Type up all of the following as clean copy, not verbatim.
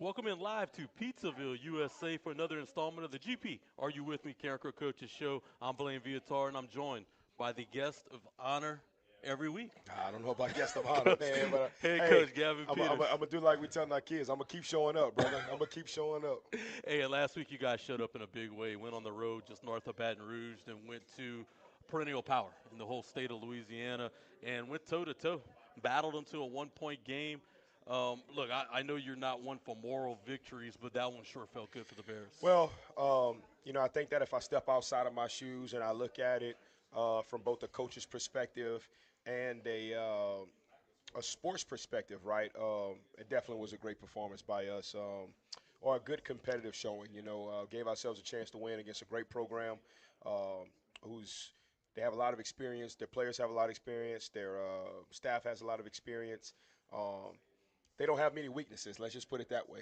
Welcome in live to Pizzaville, USA for another installment of the GP. Are you with me, Carencro Coaches show? I'm Blaine Viatar, and I'm joined by the guest of honor every week. I don't know about guest of honor, Coach, man, but Head hey, coach Gavin I'm Pettis. going to do like we tell our kids. I'm going to keep showing up, brother. I'm going to keep showing up. Hey, and last week you guys showed up in a big way. Went on the road just north of Baton Rouge, then went to perennial power in the whole state of Louisiana, and went toe to toe. Battled them to a 1 point game. Look, I know you're not one for moral victories, but that one sure felt good for the Bears. Well, I think that if I step outside of my shoes and I look at it from both a coach's perspective and a sports perspective, right, it definitely was a great performance by us. Or a good competitive showing, gave ourselves a chance to win against a great program um, who's they have a lot of experience. Their players have a lot of experience. Their staff has a lot of experience. Um, they don't have many weaknesses. Let's just put it that way.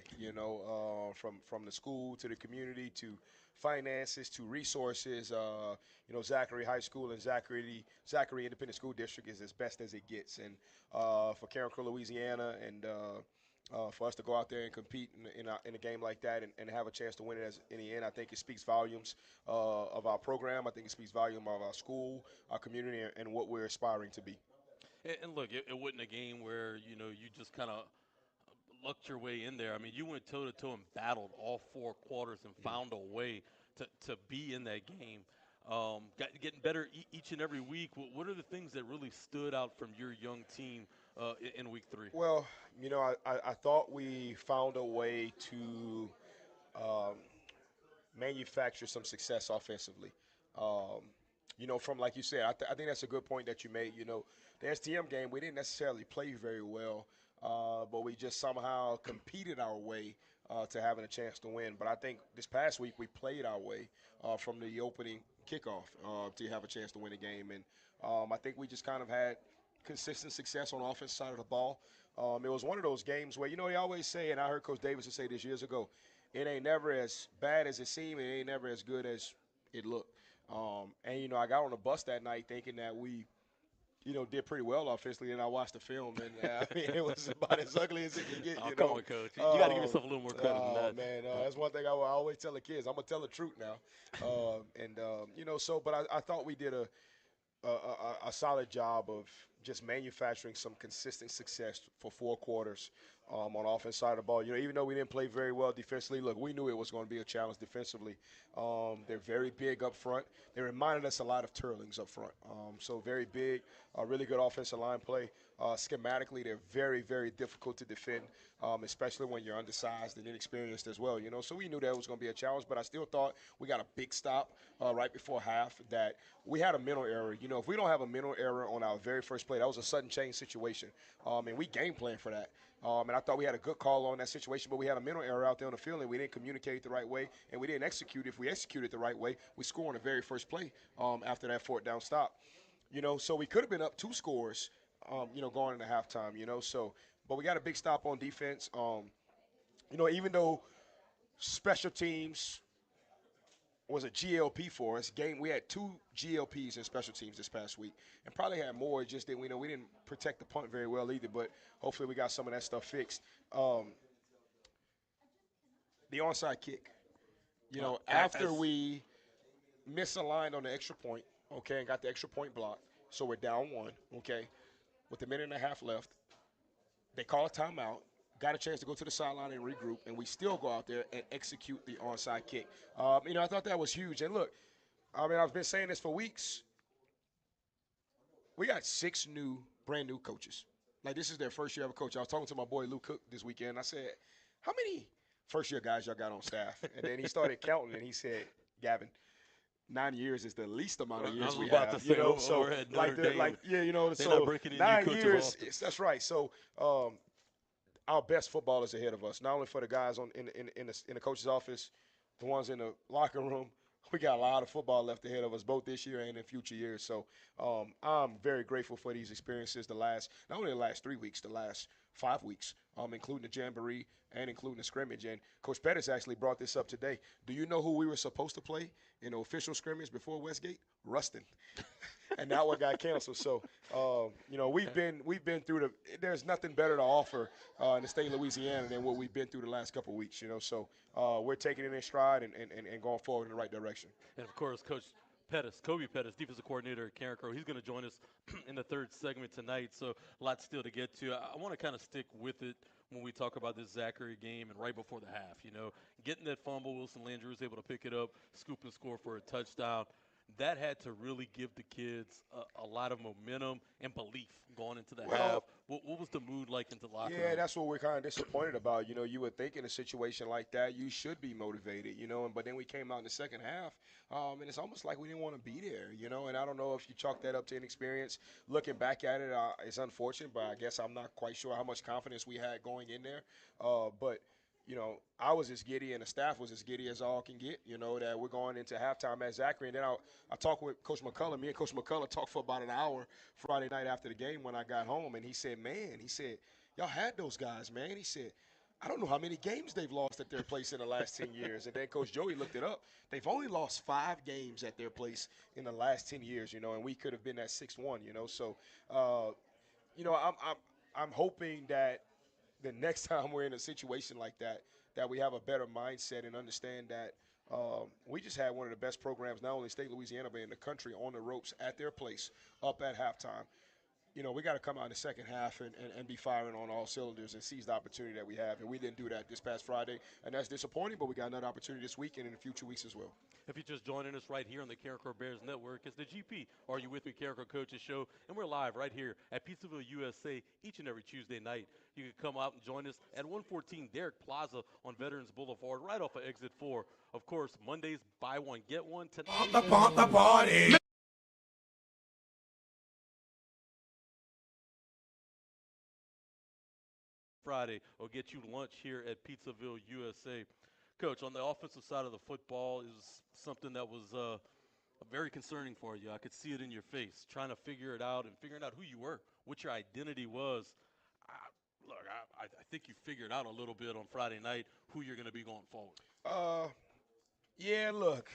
From the school to the community to finances to resources. Zachary High School and Zachary Independent School District is as best as it gets. And for Carencro, Louisiana, and for us to go out there and compete in a game like that and have a chance to win it in the end, I think it speaks volumes of our program. I think it speaks volume of our school, our community, and what we're aspiring to be. And look, it wasn't a game where you just kind of lucked your way in there. I mean, you went toe to toe and battled all 4 quarters and found a way to be in that game. Getting better each and every week. What are the things that really stood out from your young team in week three? Well, I thought we found a way to um, manufacture some success offensively. Um, from like you said, I think that's a good point that you made. The STM game, we didn't necessarily play very well, but we just somehow competed our way to having a chance to win. But I think this past week we played our way from the opening kickoff to have a chance to win a game. And I think we just kind of had consistent success on the offensive side of the ball. It was one of those games where, they always say, and I heard Coach Davidson say this years ago, it ain't never as bad as it seemed. It ain't never as good as it looked. I got on the bus that night thinking that we, did pretty well offensively, and I watched the film, and I mean, it was about as ugly as it can get. Oh, come on, coach. You got to give yourself a little more credit than Oh that. man, that's one thing I will always tell the kids. I'm gonna tell the truth now, But I thought we did a solid job of just manufacturing some consistent success for 4 quarters on the offense side of the ball. Even though we didn't play very well defensively, look, we knew it was going to be a challenge defensively. They're very big up front. They reminded us a lot of Turlings up front. So very big, really good offensive line play. Schematically, they're very, very difficult to defend, especially when you're undersized and inexperienced as well. So we knew that was going to be a challenge, but I still thought we got a big stop right before half that we had a mental error. If we don't have a mental error on our very first play, that was a sudden change situation, and we game planned for that. And I thought we had a good call on that situation, but we had a mental error out there on the field, and we didn't communicate the right way, and we didn't execute. If we executed the right way, we score on the very first play after that fourth down stop. So we could have been up 2 scores, going into halftime. But we got a big stop on defense. Even though special teams was a GLP for us. We had 2 GLPs in special teams this past week, and probably had more. It just that we didn't protect the punt very well either. But hopefully we got some of that stuff fixed. The onside kick. After we misaligned on the extra point, okay, and got the extra point blocked, so we're down 1, okay, with a minute and a half left. They call a timeout. Got a chance to go to the sideline and regroup, and we still go out there and execute the onside kick. I thought that was huge. And look, I've been saying this for weeks. We got 6 brand new coaches. Like, this is their first year ever coach. I was talking to my boy Lou Cook this weekend. I said, how many first-year guys y'all got on staff? And then he started counting, and he said, Gavin, 9 years is the least amount of years we have. Over at Notre Dame. They're not breaking in 9 new coaches years. often. That's right. So our best football is ahead of us. Not only for the guys in the coach's office, the ones in the locker room. We got a lot of football left ahead of us, both this year and in future years. So I'm very grateful for these experiences. Not only the last 3 weeks, the last 5 weeks, including the jamboree and including the scrimmage. And Coach Pettis actually brought this up today. Do you know who we were supposed to play in the official scrimmage before Westgate? Ruston. And that one got canceled. So, we've been through the. There's nothing better to offer in the state of Louisiana than what we've been through the last couple of weeks. So we're taking it in stride and going forward in the right direction. And of course, Coach Pettis, Kobie Pettis, defensive coordinator at Carencro, he's going to join us in the third segment tonight. So a lot still to get to. I want to kind of stick with it when we talk about this Zachary game and right before the half. Getting that fumble, Wilson Landry was able to pick it up, scoop and score for a touchdown. That had to really give the kids a lot of momentum and belief going into the half. What was the mood like into the locker room? Yeah, that's what we're kind of disappointed about. You would think in a situation like that you should be motivated, but then we came out in the second half, and it's almost like we didn't want to be there. And I don't know if you chalk that up to inexperience. Looking back at it, it's unfortunate, but I guess I'm not quite sure how much confidence we had going in there. But I was as giddy and the staff was as giddy as all can get, that we're going into halftime at Zachary. And then I talked with Coach McCullough. Me and Coach McCullough talked for about an hour Friday night after the game when I got home. And he said, y'all had those guys, man. He said, I don't know how many games they've lost at their place in the last 10 years. And then Coach Joey looked it up. They've only lost 5 games at their place in the last 10 years, and we could have been at 6-1, So, I'm hoping that the next time we're in a situation like that we have a better mindset and understand that we just had one of the best programs, not only in state Louisiana, but in the country, on the ropes at their place up at halftime. We got to come out in the second half and be firing on all cylinders and seize the opportunity that we have. And we didn't do that this past Friday, and that's disappointing, but we got another opportunity this week and in the future weeks as well. If you're just joining us right here on the Carencro Bears Network, it's the GP, Are You With Me, Carencro Coaches show, and we're live right here at Pizzaville, USA, each and every Tuesday night. You can come out and join us at 114 Derrick Plaza on Veterans Boulevard, right off of Exit 4. Of course, Mondays, buy one, get one. Tonight, the party. Friday will get you lunch here at Pizzaville, USA. Coach, on the offensive side of the football is something that was very concerning for you. I could see it in your face, trying to figure it out and figuring out who you were, what your identity was. I think you figured out a little bit on Friday night who you're going to be going forward. Yeah, look.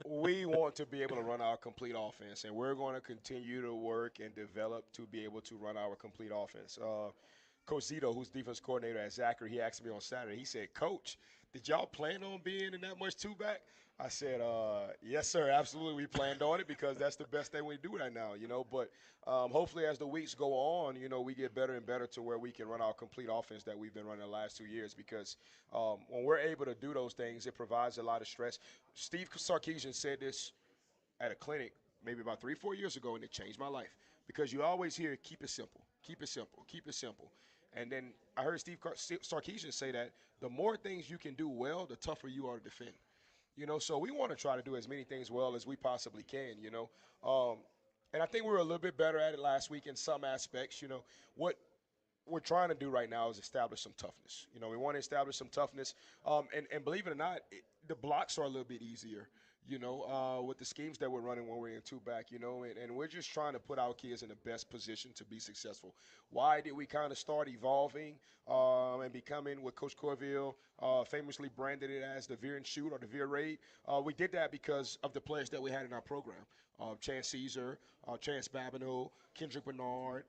We want to be able to run our complete offense, and we're going to continue to work and develop to be able to run our complete offense. Coach Zito, who's defense coordinator at Zachary, he asked me on Saturday, he said, Coach, did y'all plan on being in that much two-back? I said, yes, sir, absolutely. We planned on it because that's the best thing we do right now, But hopefully as the weeks go on, we get better and better to where we can run our complete offense that we've been running the last 2 years because when we're able to do those things, it provides a lot of stress. Steve Sarkisian said this at a clinic maybe about 3-4 years ago, and it changed my life because you always hear, keep it simple, keep it simple, keep it simple. And then I heard Steve Sarkisian say that the more things you can do well, the tougher you are to defend. So we want to try to do as many things well as we possibly can, And I think we were a little bit better at it last week in some aspects. What we're trying to do right now is establish some toughness. We want to establish some toughness. And believe it or not, the blocks are a little bit easier, with the schemes that we're running when we're in two-back, and we're just trying to put our kids in the best position to be successful. Why did we kind of start evolving and becoming what Coach Corville famously branded it as the veer and shoot or the veer raid? We did that because of the players that we had in our program. Chance Caesar, Chance Babineau, Kendrick Bernard,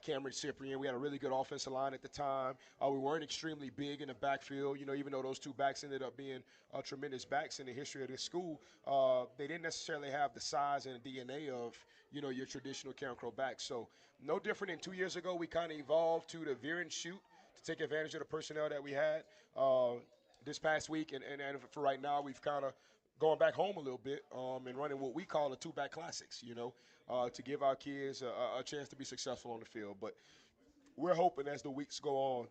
Cameron Cyprian. We had a really good offensive line at the time. We weren't extremely big in the backfield, even though those two backs ended up being tremendous backs in the history of this school. They didn't necessarily have the size and the DNA of, your traditional Carencro backs. So no different than 2 years ago, we kind of evolved to the veer and shoot to take advantage of the personnel that we had this past week. And for right now, we've kind of going back home a little bit and running what we call the two-back classics, to give our kids a chance to be successful on the field. But we're hoping as the weeks go on,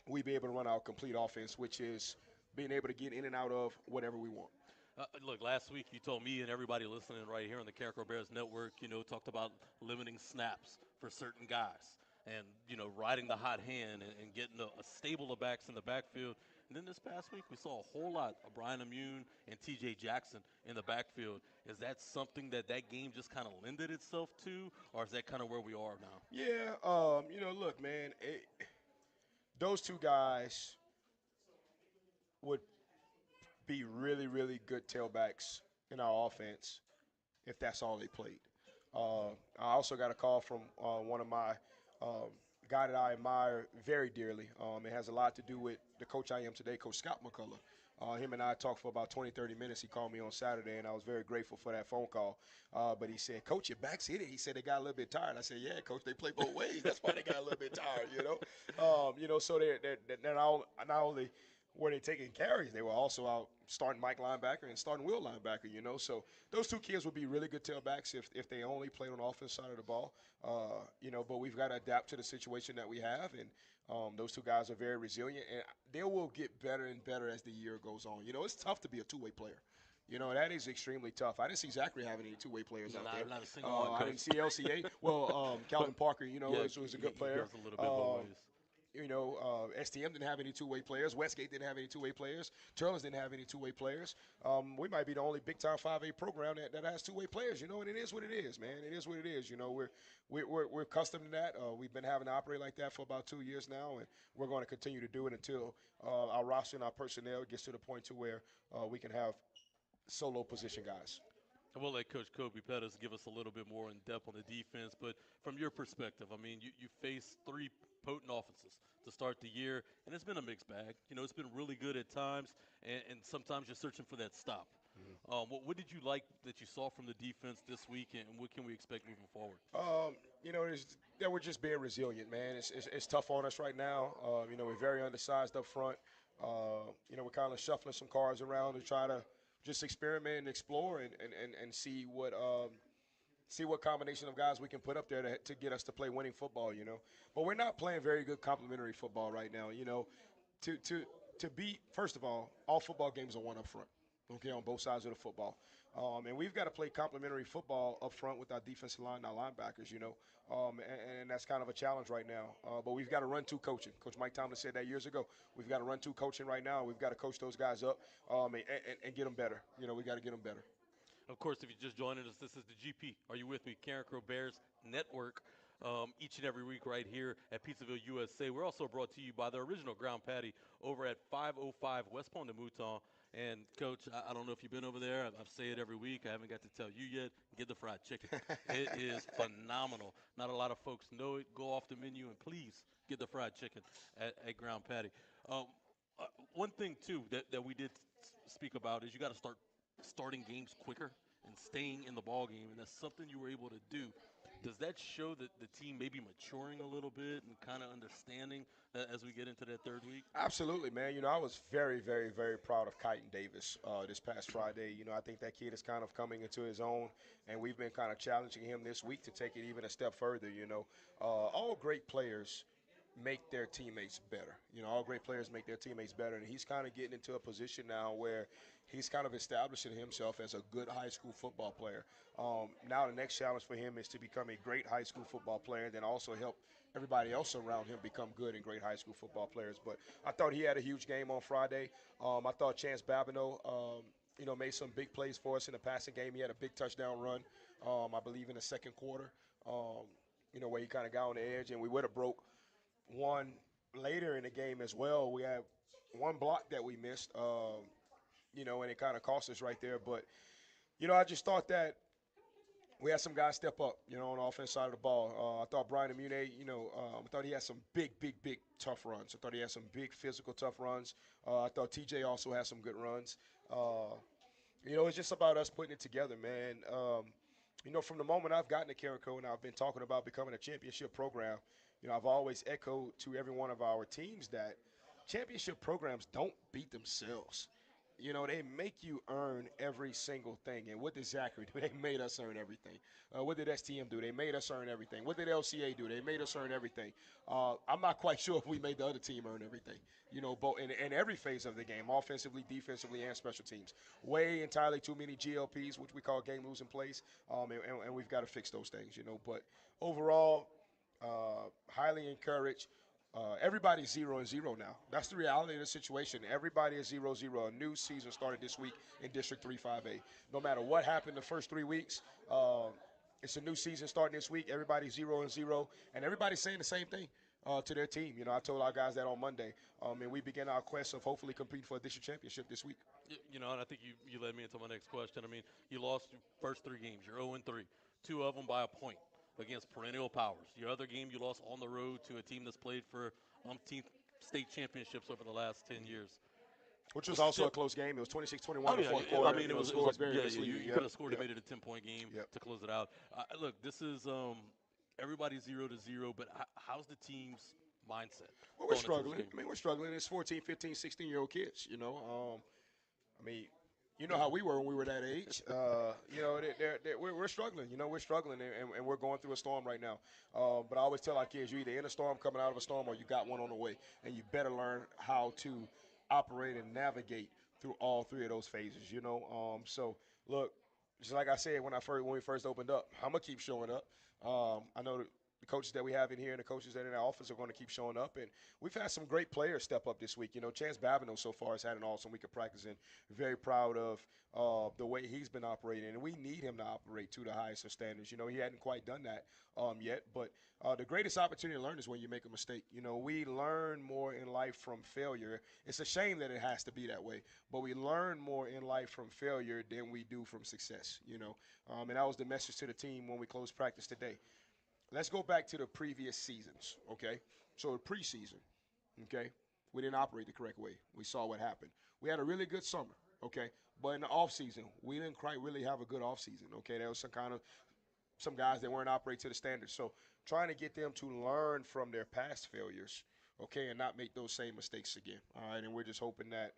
we be able to run our complete offense, which is being able to get in and out of whatever we want. Look, last week you told me and everybody listening right here on the Carencro Bears Network, talked about limiting snaps for certain guys. and riding the hot hand and getting a stable of backs in the backfield. And then this past week, we saw a whole lot of Brian Amune and T.J. Jackson in the backfield. Is that something that game just kind of lended itself to, or is that kind of where we are now? Yeah, look, man, those two guys would be really, really good tailbacks in our offense if that's all they played. I also got a call from one of my guy that I admire very dearly. It has a lot to do with the coach I am today, Coach Scott McCullough. Him and I talked for about 20, 30 minutes. He called me on Saturday, and I was very grateful for that phone call. But he said, Coach, your back's hit it. He said they got a little bit tired. I said, yeah, Coach, they play both ways. That's why they got a little bit tired. So they're not only were they taking carries, they were also out starting Mike linebacker and starting Will linebacker. So those two kids would be really good tailbacks if they only played on the offense side of the ball. But we've got to adapt to the situation that we have, and those two guys are very resilient, and they will get better and better as the year goes on. It's tough to be a two-way player. That is extremely tough. I didn't see Zachary having any two-way players out there. Not a single one, I Coach. didn't see LCA. Well, Calvin Parker, Yeah, was a good he player. goes a little bit both ways. STM didn't have any two-way players. Westgate didn't have any two-way players. Turles didn't have any two-way players. We might be the only big-time 5A program that has two-way players. And it is what it is, man. It is what it is. We're accustomed to that. We've been having to operate like that for about 2 years now, and we're going to continue to do it until our roster and our personnel gets to the point to where we can have solo position guys. And we'll let Coach Kobie Pettis give us a little bit more in depth on the defense. But from your perspective, I mean, you faced three potent offenses to start the year, and it's been a mixed bag. It's been really good at times, and sometimes you're searching for that stop. What did you like that you saw from the defense this week, and what can we expect moving forward? We're just being resilient, man. It's tough on us right now. We're very undersized up front. We're kind of shuffling some cards around to try to just experiment and explore and see what combination of guys we can put up there to get us to play winning football. But we're not playing very good complementary football right now. To beat, first of all football games are one up front. Okay, on both sides of the football. And we've got to play complementary football up front with our defensive line and our linebackers, and that's kind of a challenge right now. But we've got to run two coaching. Coach Mike Tomlin said that years ago. We've got to run two coaching right now. We've got to coach those guys up and get them better. We got to get them better. Of course, if you're just joining us, this is the GP. Are you with me? Carencro Bears Network. Each and every week right here at Pizzaville, USA. We're also brought to you by the original Ground Patty over at 505 West Pont de Mouton. And, Coach, I don't know if you've been over there. I say it every week. I haven't got to tell you yet. Get the fried chicken. It is phenomenal. Not a lot of folks know it. Go off the menu and please get the fried chicken at Ground Patty. One thing, too, that we did speak about is you got to start starting games quicker and staying in the ball game, and that's something you were able to do. Does that show that the team may be maturing a little bit and kind of understanding that as we get into that third week? Absolutely, man. I was very, very, very proud of Kyton Davis this past Friday. I think that kid is kind of coming into his own, and we've been kind of challenging him this week to take it even a step further. All great players make their teammates better. All great players make their teammates better, and he's kind of getting into a position now where he's kind of establishing himself as a good high school football player. Now the next challenge for him is to become a great high school football player and then also help everybody else around him become good and great high school football players. But I thought he had a huge game on Friday. I thought Chance Babineau, made some big plays for us in the passing game. He had a big touchdown run, I believe, in the second quarter, where he kind of got on the edge, and we would have broke one later in the game as well. We had one block that we missed, and it kind of cost us right there. But, I just thought that we had some guys step up, on the offense side of the ball. I thought Brian Amune, I thought he had some big, big, big tough runs. I thought he had some big physical tough runs. I thought TJ also had some good runs. It's just about us putting it together, man. From the moment I've gotten to Carencro and I've been talking about becoming a championship program, I've always echoed to every one of our teams that championship programs don't beat themselves. They make you earn every single thing. And what did Zachary do? They made us earn everything. What did STM do? They made us earn everything. What did LCA do? They made us earn everything. I'm not quite sure if we made the other team earn everything. Both in every phase of the game, offensively, defensively, and special teams. Way entirely too many GLPs, which we call game losing plays, and we've got to fix those things. But overall, highly encouraged. Everybody's 0-0 now. That's the reality of the situation. Everybody is 0-0. A new season started this week in District 3-5A. No matter what happened the first 3 weeks, it's a new season starting this week. Everybody's 0-0, and everybody's saying the same thing to their team. You know, I told our guys that on Monday, and we begin our quest of hopefully competing for a district championship this week. You know, and I think you led me into my next question. I mean, you lost your first 3 games. You're 0-3, 2 of them by a point against perennial powers. Your other game you lost on the road to a team that's played for umpteenth state championships over the last 10 years. Which was But also still, a close game. It was 26-21 oh in the yeah, fourth I quarter. mean You know, it was scores very yeah, misleading. you Yep. could have scored and Yep. made it a 10-point game Yep. to close it out. Look, this is everybody's 0-0, but how's the team's mindset Well, we're going into this struggling. game? I mean, we're struggling. It's 14, 15, 16-year-old kids, you know. I mean, you know how we were when we were that age. You know, we're struggling. You know, we're struggling, and we're going through a storm right now. But I always tell our kids, you're either in a storm, coming out of a storm, or you got one on the way. And you better learn how to operate and navigate through all three of those phases, you know. So, look, just like I said when we first opened up, I'm going to keep showing up. I know the coaches that we have in here and the coaches that are in our office are going to keep showing up. And we've had some great players step up this week. You know, Chance Babineau so far has had an awesome week of practicing. Very proud of the way he's been operating. And we need him to operate to the highest of standards. You know, he hadn't quite done that yet. But the greatest opportunity to learn is when you make a mistake. You know, we learn more in life from failure. It's a shame that it has to be that way. But we learn more in life from failure than we do from success, you know. And that was the message to the team when we closed practice today. Let's go back to the previous seasons, okay? So the preseason, okay, we didn't operate the correct way. We saw what happened. We had a really good summer, okay? But in the offseason, we didn't quite really have a good offseason, okay? There was some guys that weren't operating to the standards. So trying to get them to learn from their past failures, okay, and not make those same mistakes again, all right? And we're just hoping that,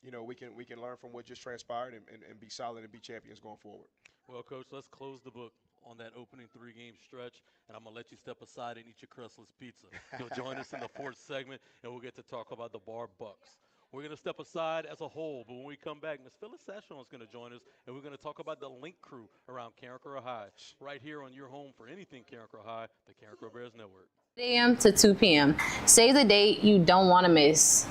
you know, we can learn from what just transpired and be solid and be champions going forward. Well, Coach, let's close the book on that opening 3-game stretch, and I'm going to let you step aside and eat your crustless pizza. You'll join us in the fourth segment, and we'll get to talk about the Bar Bucks. We're going to step aside as a whole, but when we come back, Miss Phyllis Chiasson is going to join us, and we're going to talk about the link crew around Carencro High, right here on your home for anything Carencro High, the Carencro Bears Network. 8 a.m. to 2 p.m. Save the date you don't want to miss.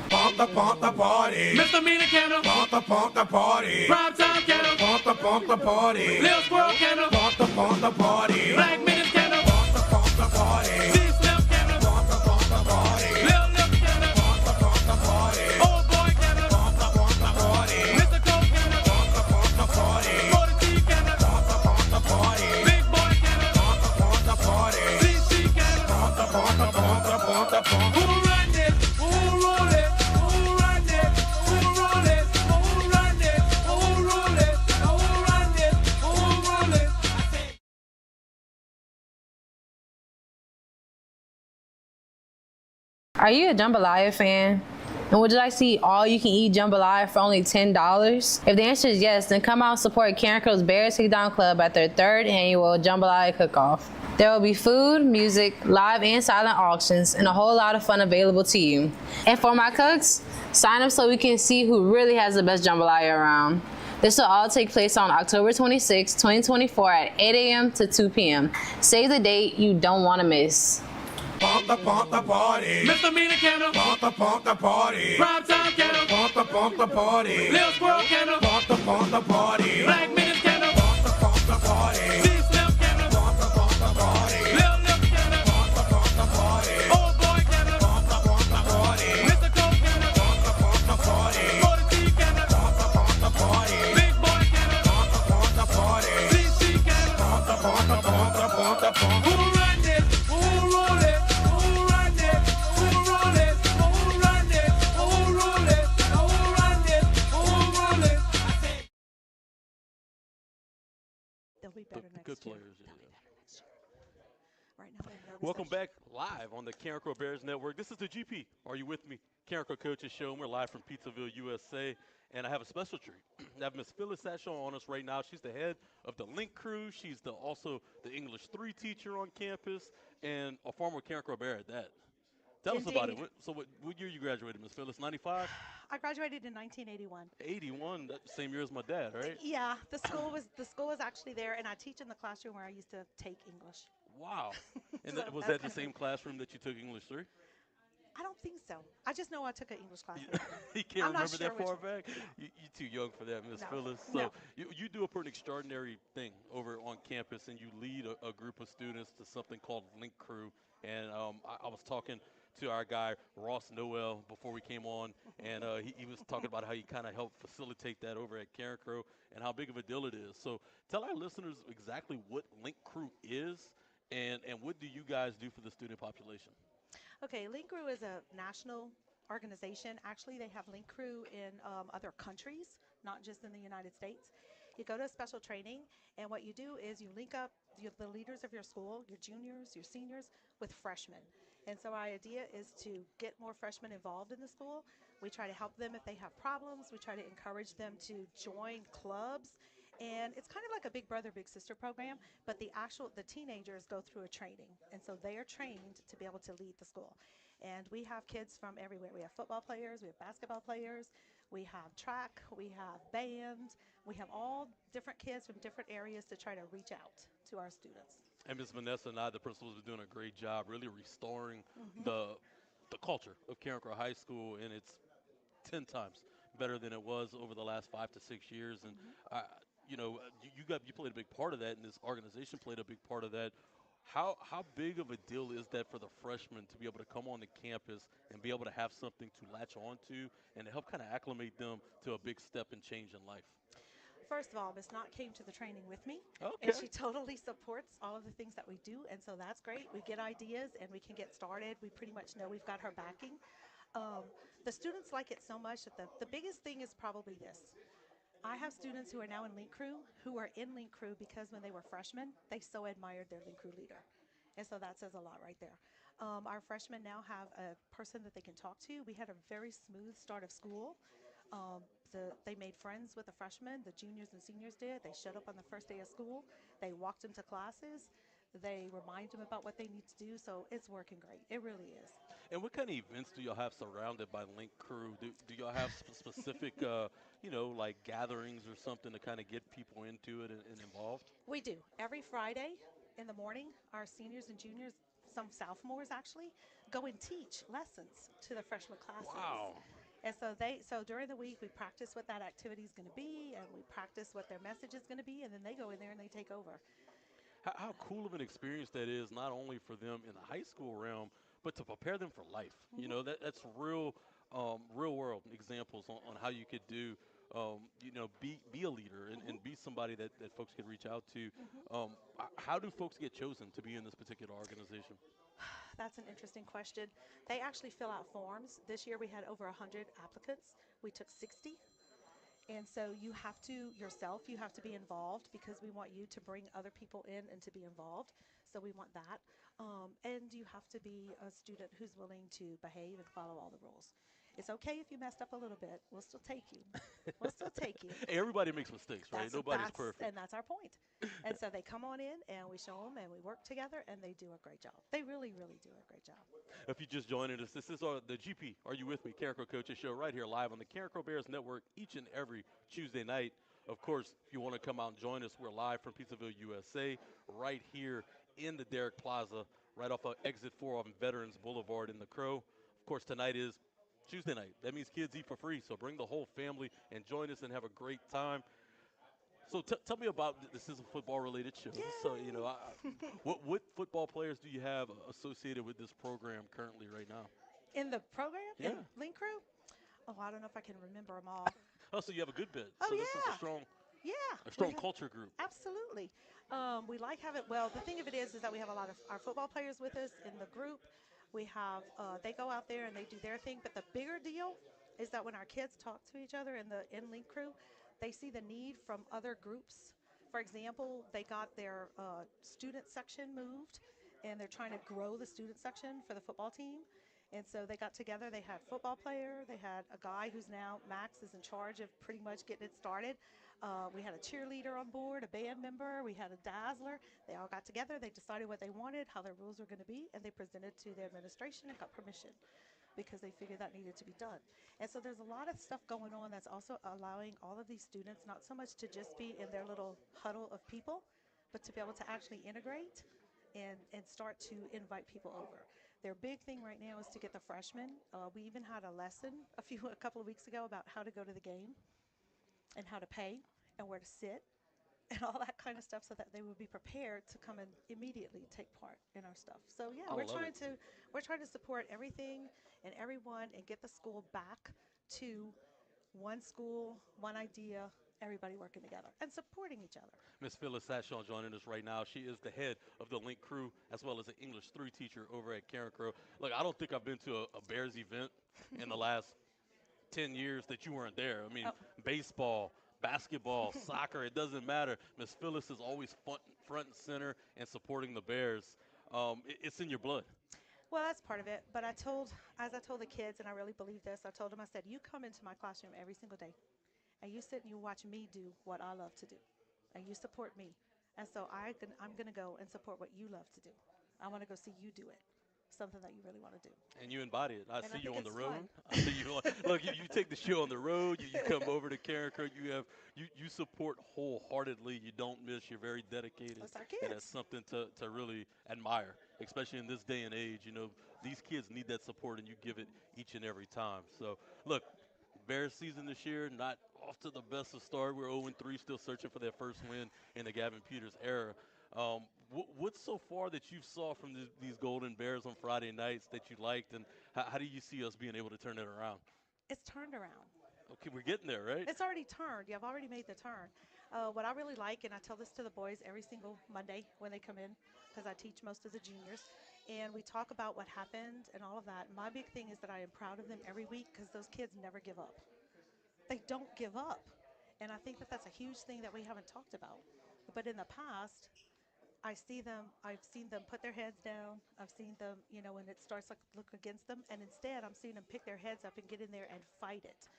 Pump the party. Misdemeanor candle. Pump the party. Prime time candle. Pump the party. Lil Squirrel candle. Pump the party. Black Minutes candle. Pump the party. C-Slim candle. Pump the party. Lil Lip candle. Pump the party. Old Boy candle. Pump the party. Mr. Coke candle. Pump the party. 40 T candle. Pump the party. Big Boy candle. Pump the party. CC candle. Pump the party. Who run this? Who rule it? Who run it? Who rule it? Who run it? Who rule it? Who run it? Who rule it? Are you a jambalaya fan? And would you like to eat all you can eat jambalaya for only $10? If the answer is yes, then come out and support Carencro's Bears Takedown Club at their 3rd annual jambalaya cook-off. There will be food, music, live and silent auctions, and a whole lot of fun available to you. And for my cooks, sign up so we can see who really has the best jambalaya around. This will all take place on October 26, 2024 at 8 a.m. to 2 p.m. Save the date you don't want to miss. Pump the party. Misdemeanor candle. Pump the party. Prime time candle. Pump the party. Lil Squirrel candle. Pump the party. Black Minutes candle. Pump the party. C-Slim candle. Pump the party. Lil Lip candle. Pump the party. Old Boy candle. Pump the party. Mr. Coke candle. Pump the party. 40 T candle. Pump the party. Big Boy candle. Pump the party. CC candle. Pump the party. Who run this? Who rule it? Who run it? Who rule it? Who run it? Who rule it? Who run it? Who rule it? They'll be better The next good year. players, They'll yeah. be better next year. Right now they're nervous. Welcome back live on the Carencro Bears Network. This is the GP. Are you with me? Carencro Coaches Show. And we're live from Pizzaville, USA. And I have a special treat. I have Miss Phyllis Chiasson on us right now. She's the head of the Link Crew. She's also the English 3 teacher on campus and a former Carencro Bear at that. Tell us about it. Indeed. What year you graduated, Miss Phyllis? 95? I graduated in 1981. 81, that same year as my dad, right? Yeah, the school was actually there, and I teach in the classroom where I used to take English. Wow. And So was that's that the kind of same classroom that you took English 3? I don't think so. I just know I took an English class You, there. you can't I'm not remember sure that which far one. back? You too young for that, Miss No, Phyllis. no. So you do a pretty extraordinary thing over on campus, and you lead a group of students to something called Link Crew. And I was talking to our guy, Ross Noel, before we came on, and he was talking about how he kind of helped facilitate that over at Carencro and how big of a deal it is. So tell our listeners exactly what Link Crew is, and what do you guys do for the student population? Okay, Link Crew is a national organization. Actually, they have Link Crew in other countries, not just in the United States. You go to a special training, and what you do is you link up the leaders of your school, your juniors, your seniors, with freshmen. And so our idea is to get more freshmen involved in the school. We try to help them if they have problems. We try to encourage them to join clubs. And it's kind of like a big brother, big sister program, but the teenagers go through a training. And so they are trained to be able to lead the school. And we have kids from everywhere. We have football players, we have basketball players, we have track, we have band, we have all different kids from different areas to try to reach out to our students. And Ms. Vanessa and I, the principals, are doing a great job really restoring Hmm. the culture of Carencro High School, and it's 10 times better than it was over the last 5 to 6 years. And Hmm. uh, you played a big part of that, and this organization played a big part of that. How big of a deal is that for the freshmen to be able to come on the campus and be able to have something to latch on to and to help kind of acclimate them to a big step and change in life? First of all, Miss Knott came to the training with me, and Okay. she totally supports all of the things that we do, and so that's great. We get ideas, and we can get started. We pretty much know we've got her backing. Um, the students like it so much that the biggest thing is probably this. I have students who are now in Link Crew who are in Link Crew because when they were freshmen, they so admired their Link Crew leader. And so that says a lot right there. Our freshmen now have a person that they can talk to. We had a very smooth start of school. They made friends with the freshmen, the juniors and seniors did. They showed up on the first day of school. They walked them to classes. They remind them about what they need to do. So it's working great. It really is. And what kind of events do y'all have surrounded by Link Crew? Do y'all have specific, like gatherings or something to kind of get people into it and involved? We do. Every Friday in the morning, our seniors and juniors, some sophomores actually, go and teach lessons to the freshman classes. Wow. And so during the week we practice what that activity is going to be, and we practice what their message is going to be, and then they go in there and they take over. How cool of an experience that is, not only for them in the high school realm, but to prepare them for life. Hmm. That's real world examples on how you could do, be a leader and Hmm. be somebody that folks could reach out to. Hmm. How do folks get chosen to be in this particular organization? That's an interesting question. They actually fill out forms. This year we had over 100 applicants. We took 60. And so you have to be involved because we want you to bring other people in and to be involved. So we want that. And you have to be a student who's willing to behave and follow all the rules. It's okay if you messed up a little bit. We'll still take you. We'll still take you. Everybody makes mistakes, right? Nobody's perfect. That's our point. And so they come on in and we show them and we work together and they do a great job. They really, really do a great job. If you just joining us, this is the GP. Are you with me? Carencro Coaches show right here live on the Carencro Bears Network each and every Tuesday night. Of course, if you want to come out and join us, we're live from Pizzaville, USA, right here in the Derrick Plaza, right off of Exit 4 on Veterans Boulevard in the Crow. Of course, tonight is Tuesday night. That means kids eat for free, so bring the whole family and join us and have a great time. So tell me about this is a football related show. So Yay! what football players do you have associated with this program currently right now? In the program, Yeah. in Link Crew, oh, I don't know if I can remember them all. Oh, so you have a good bit. Oh, So this is yeah. Yeah. a We strong have, culture group. absolutely. We like having, well, the thing of it is that we have a lot of our football players with us in the group. We have, they go out there and they do their thing. But the bigger deal is that when our kids talk to each other in the in Link Crew, they see the need from other groups. For example, they got their student section moved, and they're trying to grow the student section for the football team. And so they got together. They had football player. They had a guy who's now Max is in charge of pretty much getting it started. We had a cheerleader on board, a band member. We had a dazzler. They all got together. They decided what they wanted, how their rules were going to be, and they presented to the administration and got permission because they figured that needed to be done. And so there's a lot of stuff going on that's also allowing all of these students not so much to just be in their little huddle of people, but to be able to actually integrate and start to invite people over. Their big thing right now is to get the freshmen. We even had a lesson a couple of weeks ago about how to go to the game and how to pay and where to sit and all that kind of stuff so that they would be prepared to come and immediately take part in our stuff. So yeah, I love it. we're trying to support everything and everyone and get the school back to one school, one idea, everybody working together and supporting each other. Miss Phyllis Chiasson joining us right now. She is the head of the Link crew as well as an English 3 teacher over at Carencro. Look, I don't think I've been to a Bears event in the last 10 years that you weren't there. I mean, Oh. baseball, basketball, soccer, it doesn't matter. Miss Phyllis is always front and center and supporting the Bears. It's in your blood. Well, that's part of it. But as I told the kids, and I really believe this, I told them, I said, you come into my classroom every single day, and you sit and you watch me do what I love to do, and you support me. And so I'm going to go and support what you love to do. I want to go see you do it, something that you really want to do. And you embody it. I And I see you think on the it's road. fun. I see you look, you take the show on the road. You come over to Carencro. You support wholeheartedly. You don't miss. You're very dedicated. That's our And that's kids. something to really admire, especially in this day and age. You know, these kids need that support, and you give it each and every time. So, look, Bears season this year, not off to the best of start. We're 0-3, still searching for that first win in the Gavin Peters era. What's so far that you saw from these Golden Bears on Friday nights that you liked, and how do you see us being able to turn it around? It's turned around. Okay, we're getting there, right? It's already turned. Yeah, I've already made the turn. What I really like, and I tell this to the boys every single Monday when they come in, because I teach most of the juniors, and we talk about what happened and all of that. My big thing is that I am proud of them every week because those kids never give up. They don't give up. And I think that that's a huge thing that we haven't talked about. But in the past, I've seen them put their heads down. I've seen them, when it starts to look against them. And instead, I'm seeing them pick their heads up and get in there and fight it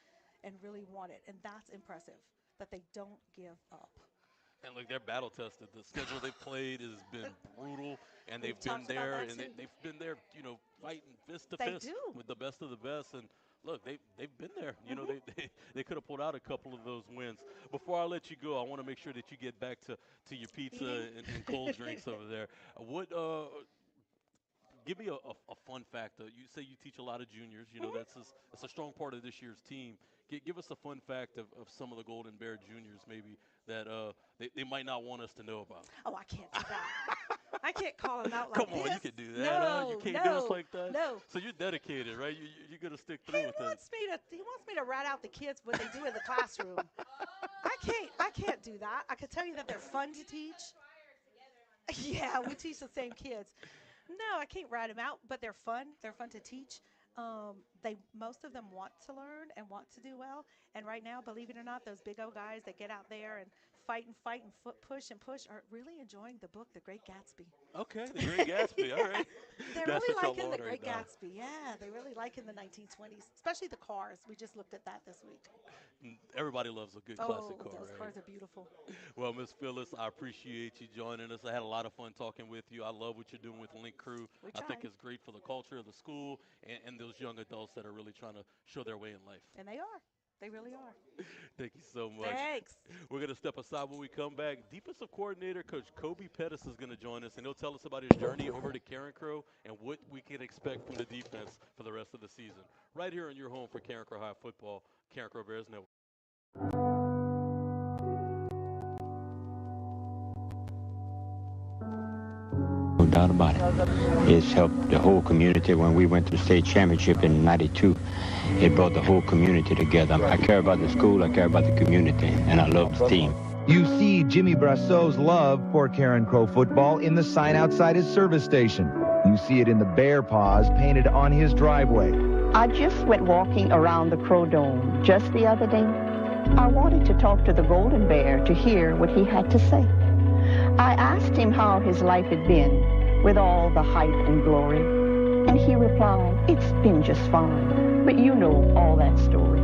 and really want it. And that's impressive, that they don't give up. And look, they're battle tested. The schedule they've played has been brutal, and We've they've been talked about there, that and too. they've been there, fighting fist to They fist do. with the best of the best. And look, they've been there. Mm-hmm. They could have pulled out a couple of those wins. Before I let you go, I want to make sure that you get back to your pizza and cold drinks over there. What give me a fun fact. You say you teach a lot of juniors. That's a strong part of this year's team. Give us a fun fact of some of the Golden Bear juniors maybe that they might not want us to know about. Oh, I can't do that. I can't call them out like Come on, this. you can do that. Huh? You can't do us like that. No. So you're dedicated, right? You're gonna stick He through with it. wants me to rat out the kids what they do in the classroom. I can't do that. I can tell you that they're fun to teach. Yeah, we teach the same kids. No, I can't rat them out, but they're fun. They're fun to teach. Most of them want to learn and want to do well. And right now, believe it or not, those big old guys that get out there and fight and push are really enjoying the book, The Great Gatsby. Okay, The Great Gatsby. All right. They're That's really what y'all liking The want Great right now. Gatsby. Yeah, they really like in the 1920s, especially the cars. We just looked at that this week. Everybody loves a good classic car, those right? cars are beautiful. Well, Miss Phyllis, I appreciate you joining us. I had a lot of fun talking with you. I love what you're doing with Link Crew. We I think try. it's great for the culture of the school and those young adults that are really trying to show their way in life. And they are. They really are. Thank you so much. Thanks. We're going to step aside when we come back. Defensive coordinator, Coach Kobie Pettis, is going to join us, and he'll tell us about his journey over to Carencro and what we can expect from the defense for the rest of the season. Right here on your home for Carencro High Football, Carencro Bears Network. No doubt about it. It's helped the whole community. When we went to the state championship in '92, it brought the whole community together. I care about the school, I care about the community, and I love the team. You see Jimmy Brasseau's love for Carencro football in the sign outside his service station. You see it in the bear paws painted on his driveway. I just went walking around the Crow Dome just the other day. I wanted to talk to the Golden Bear to hear what he had to say. I asked him how his life had been with all the hype and glory. And he replied, "It's been just fine." But you know all that story.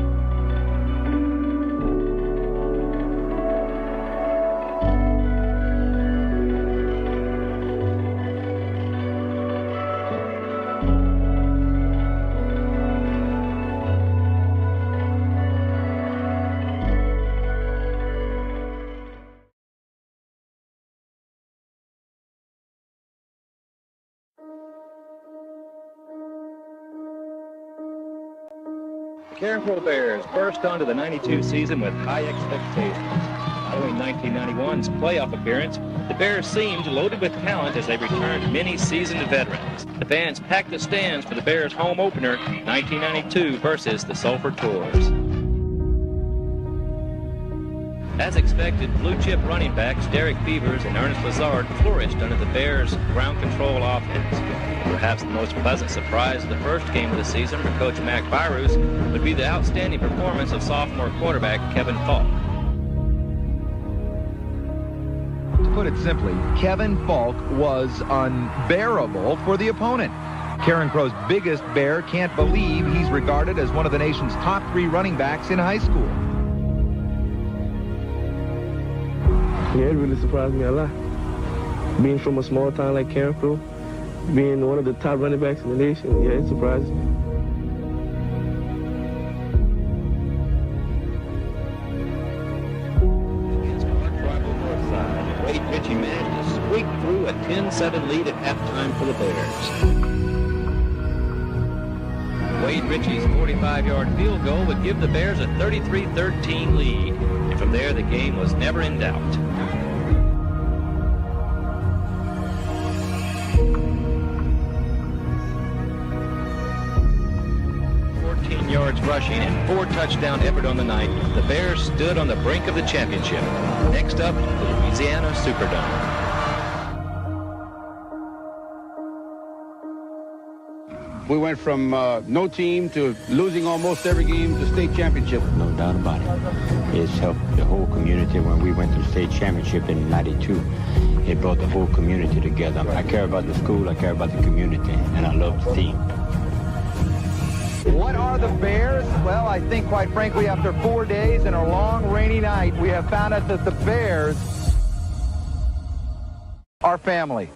Carencro Bears burst onto the 92 season with high expectations. Following 1991's playoff appearance, the Bears seemed loaded with talent as they returned many seasoned veterans. The fans packed the stands for the Bears' home opener, 1992 versus the Sulphur Tours. As expected, blue-chip running backs Derek Beavers and Ernest Lazard flourished under the Bears' ground control offense. Perhaps the most pleasant surprise of the first game of the season for Coach Mac Virus would be the outstanding performance of sophomore quarterback Kevin Falk. To put it simply, Kevin Falk was unbearable for the opponent. Carencro's biggest bear can't believe he's regarded as one of the nation's top 3 running backs in high school. Yeah, it really surprised me a lot. Being from a small town like Carencro, being one of the top running backs in the nation, yeah, it surprises me. Wade Ritchie managed to squeak through a 10-7 lead at halftime for the Bears. Wade Ritchie's 45-yard field goal would give the Bears a 33-13 lead, and from there the game was never in doubt. 14 yards rushing and 4 touchdown effort on the night, the Bears stood on the brink of the championship. Next up, the Louisiana Superdome. We went from no team to losing almost every game to state championship. No doubt about it. It's helped the whole community. When we went to state championship in '92, it brought the whole community together. I care about the school, I care about the community, and I love the team. What are the Bears? Well, I think, quite frankly, after 4 days and a long rainy night, we have found out that the Bears are family.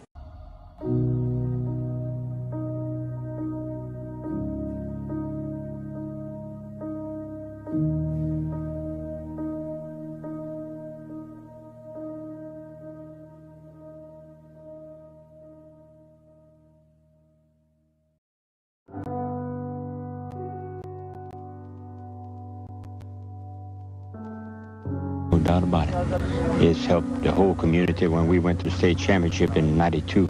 No doubt about it. It's helped the whole community. When we went to state championship in '92,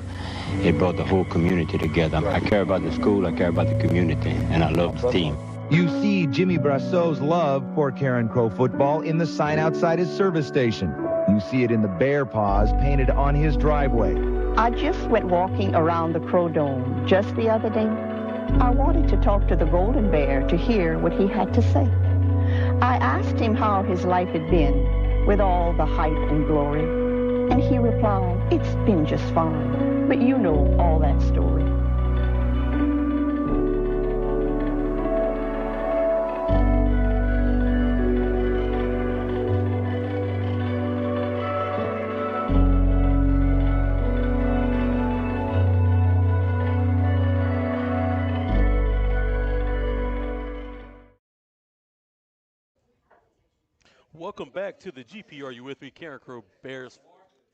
it brought the whole community together. I care about the school, I care about the community, and I love the team. You see Jimmy Brasseau's love for Carencro football in the sign outside his service station. You see it in the bear paws painted on his driveway. I just went walking around the Crow Dome just the other day. I wanted to talk to the Golden Bear to hear what he had to say. I asked him how his life had been with all the hype and glory, and he replied, "It's been just fine, but you know all that story." Welcome back to the GP Are You With Me, Carencro Bears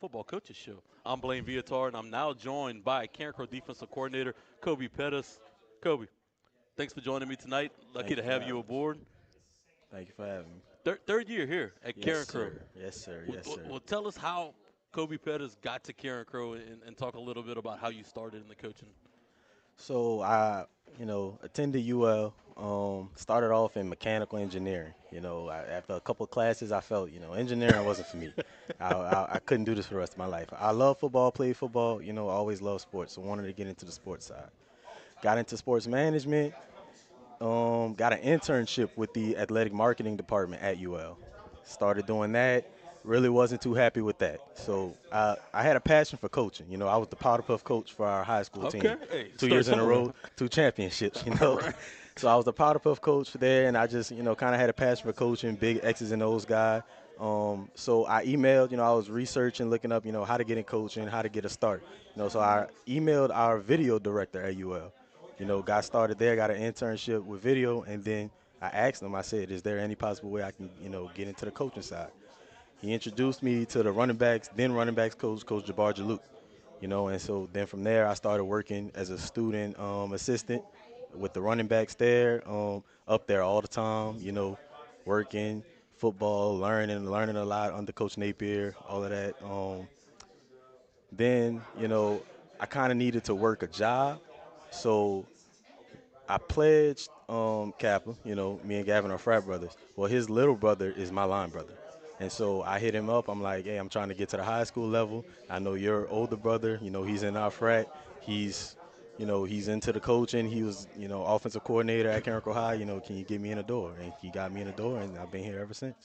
Football Coaches Show. I'm Blaine Viatar, and I'm now joined by Carencro Defensive Coordinator Kobie Pettis. Kobie, thanks for joining me tonight. Lucky to have you aboard. Thank you for having me. Third year here at Carencro. Sir. Yes, sir. Yes, sir. Well, tell us how Kobie Pettis got to Carencro and talk a little bit about how you started in the coaching. So I, attended UL. Started off in mechanical engineering. After a couple of classes, I felt, engineering wasn't for me. I couldn't do this for the rest of my life. I love football, played football, always loved sports, so wanted to get into the sports side. Got into sports management, got an internship with the athletic marketing department at UL. Started doing that. Really wasn't too happy with that. So I had a passion for coaching. I was the powder puff coach for our high school team. Hey, 2 years in a row, 2 championships, Right. So I was the powder puff coach there, and I just, kind of had a passion for coaching, big X's and O's guy. So I emailed, I was researching, looking up, how to get in coaching, how to get a start. So I emailed our video director at UL. Got started there, got an internship with video, and then I asked him, I said, is there any possible way I can, get into the coaching side? He introduced me to the running backs coach, Coach Jabbar Jaluk. And so then from there I started working as a student assistant, with the running backs there, up there all the time, working, football, learning a lot under Coach Napier, all of that. Then, I kind of needed to work a job. So I pledged Kappa, me and Gavin are frat brothers. Well, his little brother is my line brother. And so I hit him up. I'm like, hey, I'm trying to get to the high school level. I know your older brother, he's in our frat. He's into the coaching. He was, offensive coordinator at Carencro High. Can you get me in the door? And he got me in the door, and I've been here ever since.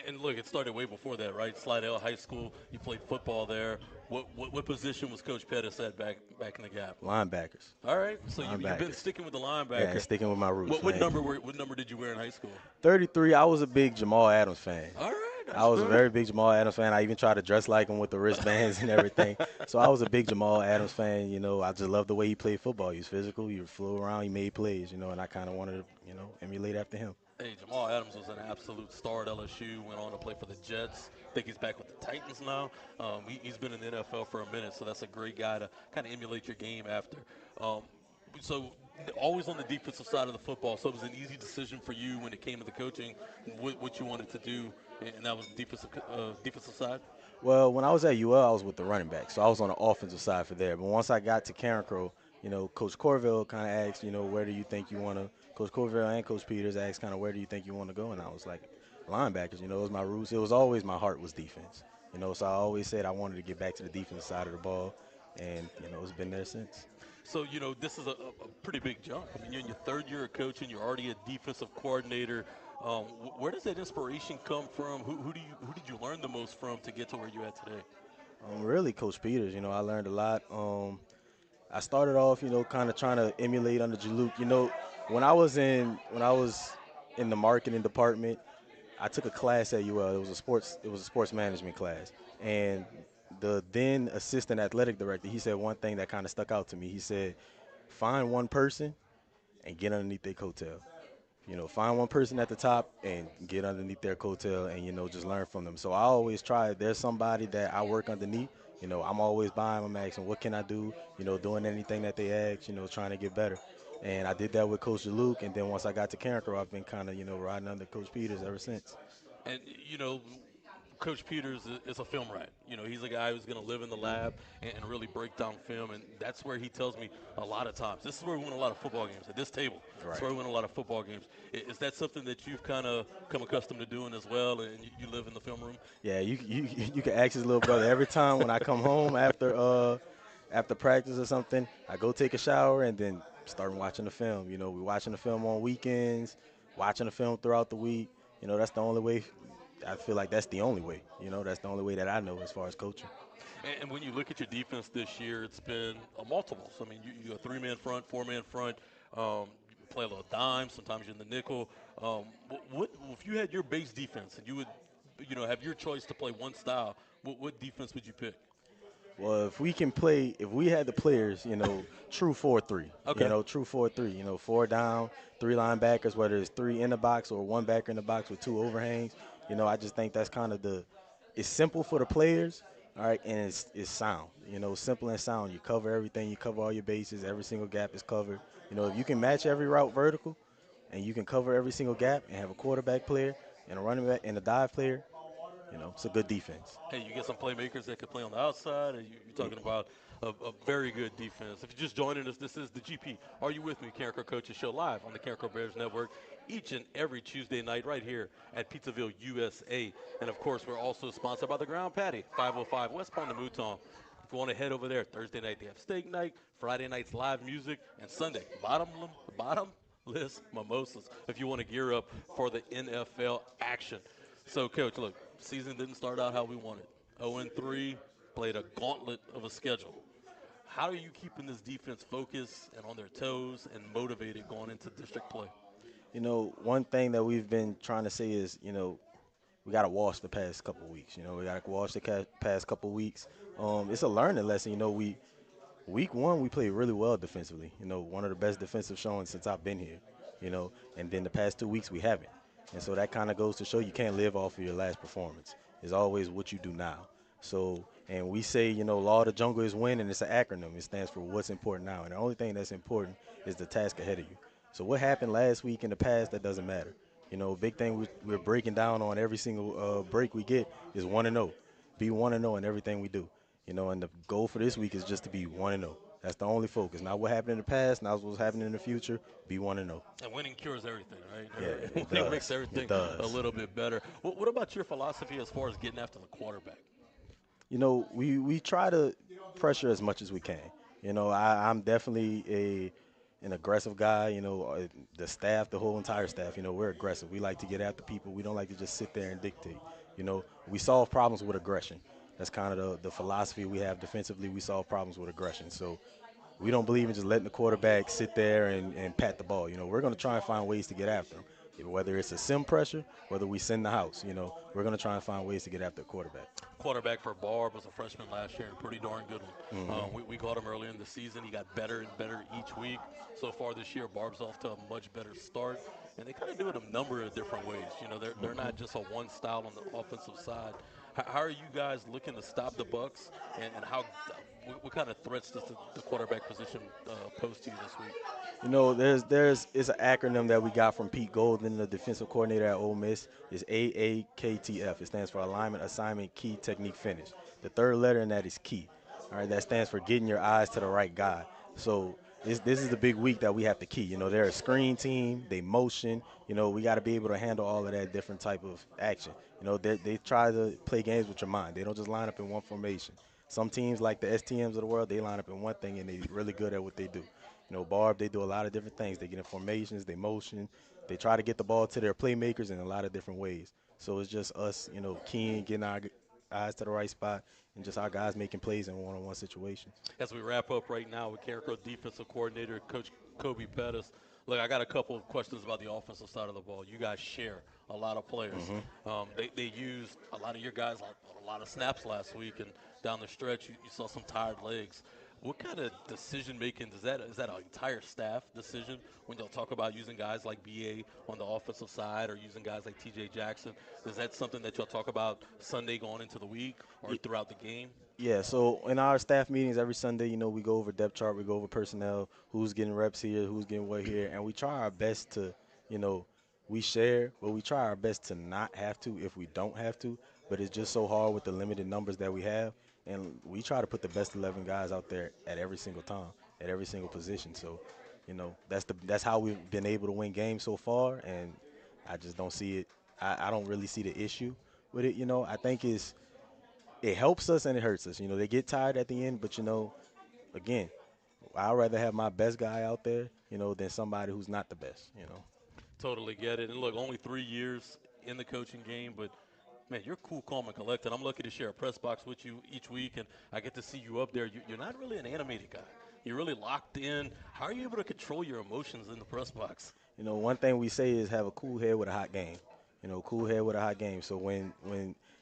And look, it started way before that, right? Slidell High School. You played football there. What position was Coach Pettis at back in the Gap? Linebackers. All right, so you've been sticking with the linebacker. Yeah, sticking with my roots. What number did you wear in high school? 33. I was a big Jamal Adams fan. All right. I was a very big Jamal Adams fan. I even tried to dress like him with the wristbands and everything. So I was a big Jamal Adams fan. I just loved the way he played football. He was physical. He flew around. He made plays, and I kind of wanted to, emulate after him. Hey, Jamal Adams was an absolute star at LSU, went on to play for the Jets. I think he's back with the Titans now. He's been in the NFL for a minute, so that's a great guy to kind of emulate your game after. So always on the defensive side of the football, so it was an easy decision for you when it came to the coaching, what you wanted to do, and that was defensive side? Well, when I was at UL, I was with the running back, so I was on the offensive side for there. But once I got to Carencro, Coach Corville kind of asked, where do you think you want to – Coach Corville and Coach Peters asked kind of where do you think you want to go, and I was like, linebackers, it was my roots. It was always my heart was defense, so I always said I wanted to get back to the defensive side of the ball, and, it's been there since. So, this is a pretty big jump. I mean, you're in your third year of coaching. You're already a defensive coordinator. Where does that inspiration come from? Who did you learn the most from to get to where you're at today? Really, Coach Peters. I learned a lot. I started off, kind of trying to emulate under Jaluk. When I was in the marketing department, I took a class at UL. It was a sports management class, and the then assistant athletic director, he said one thing that kind of stuck out to me. He said, find one person and get underneath their coattail. Find one person at the top and get underneath their coattail and, just learn from them. So I always try, if there's somebody that I work underneath, I'm always buying them, asking, what can I do? Doing anything that they ask, trying to get better. And I did that with Coach Luke, and then once I got to Carencro, I've been kind of, riding under Coach Peters ever since. And, Coach Peters is a film rat. He's a guy who's going to live in the lab and really break down film, and that's where he tells me a lot of times. This is where we win a lot of football games, at this table. Right. That's where we win a lot of football games. Is that something that you've kind of come accustomed to doing as well, and you live in the film room? Yeah, you can ask his little brother. Every time when I come home after practice or something, I go take a shower and then start watching the film. We're watching the film on weekends, watching the film throughout the week. That's the only way. I feel like that's the only way. That's the only way that I know as far as coaching. And when you look at your defense this year, it's been multiples. I mean, you a three-man front, four-man front. You play a little dime. Sometimes you're in the nickel. What if you had your base defense and you would, have your choice to play one style? What defense would you pick? Well, if we had the players, true 4-3. Okay. True 4-3. 4 down, 3 linebackers, whether it's 3 in the box or 1 backer in the box with 2 overhangs. I just think that's kind of it's simple for the players, all right, and it's sound. Simple and sound. You cover everything. You cover all your bases. Every single gap is covered. If you can match every route vertical and you can cover every single gap and have a quarterback player and a running back and a dive player, it's a good defense. Hey, you get some playmakers that can play on the outside, and you're talking about a very good defense. If you're just joining us, this is the GP. Are You With Me? Carencro Coaches show live on the Carencro Bears Network each and every Tuesday night right here at Pizzaville, USA. And, of course, we're also sponsored by the Ground Patty, 505 West Pont de Mouton. If you want to head over there, Thursday night they have steak night, Friday night's live music, and Sunday, bottomless mimosas if you want to gear up for the NFL action. So, Coach, look, season didn't start out how we wanted. 0-3, played a gauntlet of a schedule. How are you keeping this defense focused and on their toes and motivated going into district play? One thing that we've been trying to say is, we got to wash the past couple of weeks. We got to wash the past couple of weeks. It's a learning lesson. Week 1 we played really well defensively. One of the best defensive showings since I've been here. And then the past 2 weeks we haven't. And so that kind of goes to show you can't live off of your last performance. It's always what you do now. So, and we say, law of the jungle is win, and it's an acronym. It stands for what's important now. And the only thing that's important is the task ahead of you. So what happened last week in the past, that doesn't matter. You know, big thing we're breaking down on every single break we get is 1-0. Be 1-0 in everything we do. You know, and the goal for this week is just to be 1-0. That's the only focus. Not what happened in the past, not what's happening in the future. Be 1-0. And winning cures everything, right? Yeah, it Winning makes does. everything It does. a little bit better. What about your philosophy as far as getting after the quarterback? You know, we try to pressure as much as we can. You know, I'm definitely an aggressive guy. You know, the staff, the whole entire staff, you know, we're aggressive. We like to get after people. We don't like to just sit there and dictate. You know, we solve problems with aggression. That's kind of the philosophy we have defensively. We solve problems with aggression. So we don't believe in just letting the quarterback sit there and pat the ball. You know, we're going to try and find ways to get after him. Whether it's a sim pressure, whether we send the house, you know, we're going to try and find ways to get after the quarterback. Quarterback for Barb was a freshman last year and a pretty darn good one. We got him earlier in the season. He got better and better each week. So far this year, Barb's off to a much better start. And they kind of do it a number of different ways. You know, they're not just a one style on the offensive side. How are you guys looking to stop the Bucks, and what kind of threats does the quarterback position pose to you this week? You know, it's an acronym that we got from Pete Golden, the defensive coordinator at Ole Miss. It's AAKTF. It stands for Alignment, Assignment, Key, Technique, Finish. The third letter in that is key. All right, that stands for getting your eyes to the right guy. So this is the big week that we have to key. You know, they're a screen team. They motion. You know, we got to be able to handle all of that different type of action. You know, they try to play games with your mind. They don't just line up in one formation. Some teams like the STMs of the world, they line up in one thing and they're really good at what they do. You know, Barb, they do a lot of different things. They get in formations, they motion. They try to get the ball to their playmakers in a lot of different ways. So it's just us, you know, keying, getting our eyes to the right spot, and just our guys making plays in one-on-one situations. As we wrap up right now with Carencro defensive coordinator, Coach Kobie Pettis, look, I got a couple of questions about the offensive side of the ball. You guys share a lot of players. They used a lot of your guys on a lot of snaps last week, and down the stretch, you saw some tired legs. What kind of decision-making is that an entire staff decision when they'll talk about using guys like BA on the offensive side or using guys like TJ Jackson? Is that something that y'all talk about Sunday going into the week or throughout the game? Yeah, so in our staff meetings every Sunday, you know, we go over depth chart, we go over personnel, who's getting reps here, who's getting what here, and we try our best to, you know, we share, but we try our best to not have to if we don't have to, but it's just so hard with the limited numbers that we have. And we try to put the best 11 guys out there at every single time, at every single position. So, you know, that's how we've been able to win games so far, and I just don't see it. I don't really see the issue with it. You know, I think it helps us and it hurts us. You know, they get tired at the end, but, you know, again, I'd rather have my best guy out there, you know, than somebody who's not the best, you know. Totally get it. And, look, only 3 years in the coaching game, but – man, you're cool, calm, and collected. I'm lucky to share a press box with you each week, and I get to see you up there. You're not really an animated guy. You're really locked in. How are you able to control your emotions in the press box? You know, one thing we say is have a cool head with a hot game. You know, cool head with a hot game. So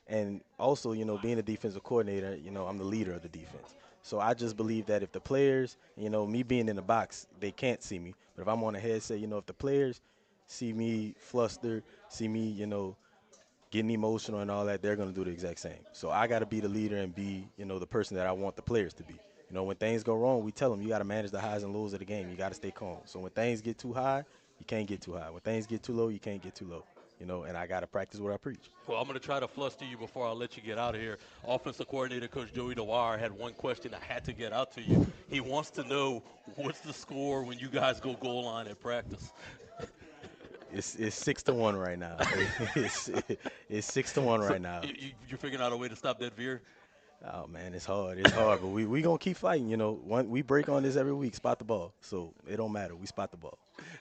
and also, you know, being a defensive coordinator, you know, I'm the leader of the defense. So I just believe that if the players, you know, me being in the box, they can't see me. But if I'm on the headset, you know, if the players see me flustered, see me, you know, getting emotional and all that, they're going to do the exact same. So I got to be the leader and be, you know, the person that I want the players to be. You know, when things go wrong, we tell them you got to manage the highs and lows of the game. You got to stay calm. So when things get too high, you can't get too high. When things get too low, you can't get too low. You know, and I got to practice what I preach. Well, I'm going to try to fluster you before I let you get out of here. Offensive coordinator Coach Joey DeWire had one question I had to get out to you. He wants to know what's the score when you guys go goal line at practice. It's 6-1 right now. It's 6-1 right now. You're figuring out a way to stop that veer? Oh, man, it's hard. It's hard, but we going to keep fighting. You know, we break on this every week, spot the ball. So it don't matter. We spot the ball.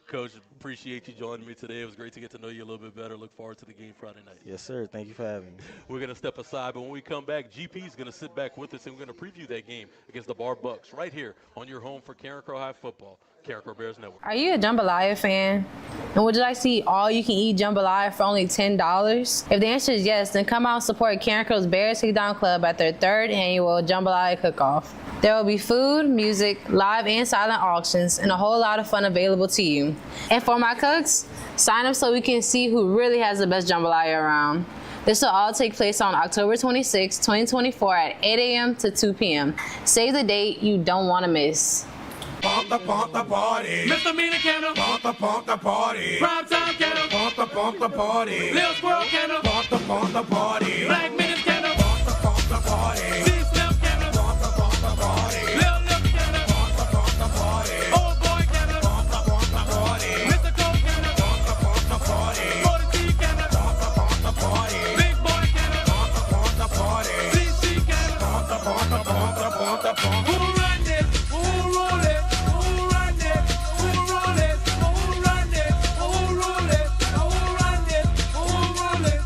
Coach, appreciate you joining me today. It was great to get to know you a little bit better. Look forward to the game Friday night. Yes, sir. Thank you for having me. We're going to step aside, but when we come back, GP is going to sit back with us, and we're going to preview that game against the Bar Bucks right here on your home for Carencro High Football, Carencro Bears Network. Are you a jambalaya fan? And would you like to see all-you-can-eat jambalaya for only $10? If the answer is yes, then come out and support Carencro's Bears Kickdown Club at their 3rd annual Jambalaya Cook-Off. There will be food, music, live and silent auctions, and a whole lot of fun available to you. And for my cooks, sign up so we can see who really has the best jambalaya around. This will all take place on October 26, 2024 at 8 a.m. to 2 p.m. Save the date you don't want to miss. pump the party. Misdemeanor Cannon, pump the party. Prime time Cannon, pump the party. Little Squirrel Cannon, pump the party. Black Minutes Cannon, pump the party. C-Slim Cannon, pump the party. Little Lip Cannon, pump the party. Old Boy Cannon, pump the party. Mr. Cole Cannon, pump the party. 40 Cannon, pump the party. Big Boy Cannon, pump the party. CC Cannon, pump the party. Who run this? Who rule it? Who run it? Who rule it? Who run it? Who rule it? Who run it? Who rule it?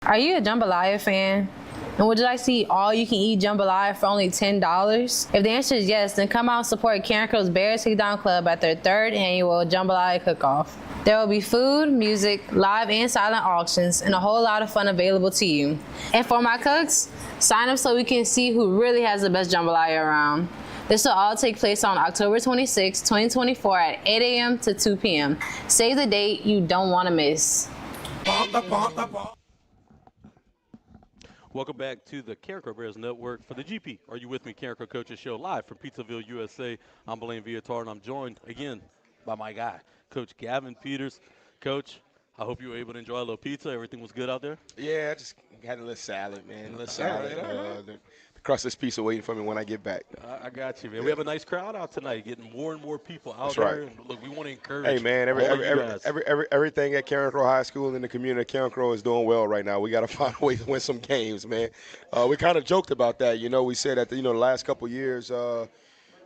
Are you a jambalaya fan? And would you like to see all you can eat jambalaya for only $10? If the answer is yes, then come out and support Carencro Bears Takedown Club at their 3rd annual jambalaya cook-off. There will be food, music, live and silent auctions, and a whole lot of fun available to you. And for my cooks, sign up so we can see who really has the best jambalaya around. This will all take place on October 26, 2024 at 8 a.m. to 2 p.m. Save the date you don't want to miss. Welcome back to the Carencro Bears Network for the GP. Are You With Me? Carencro Coaches Show live from Pizzaville, USA. I'm Blaine Viatar, and I'm joined again by my guy, Coach Gavin Peters. Coach, I hope you were able to enjoy a little pizza. Everything was good out there? Yeah, I just had a little salad, man. A little salad. The crustless pizza waiting for me when I get back. I got you, man. We have a nice crowd out tonight, getting more and more people out That's there. right. And look, we want to encourage Hey, man, everything at Carencro High School and the community of Carencro is doing well right now. We got to find a way to win some games, man. We kind of joked about that. You know, we said that, the last couple of years,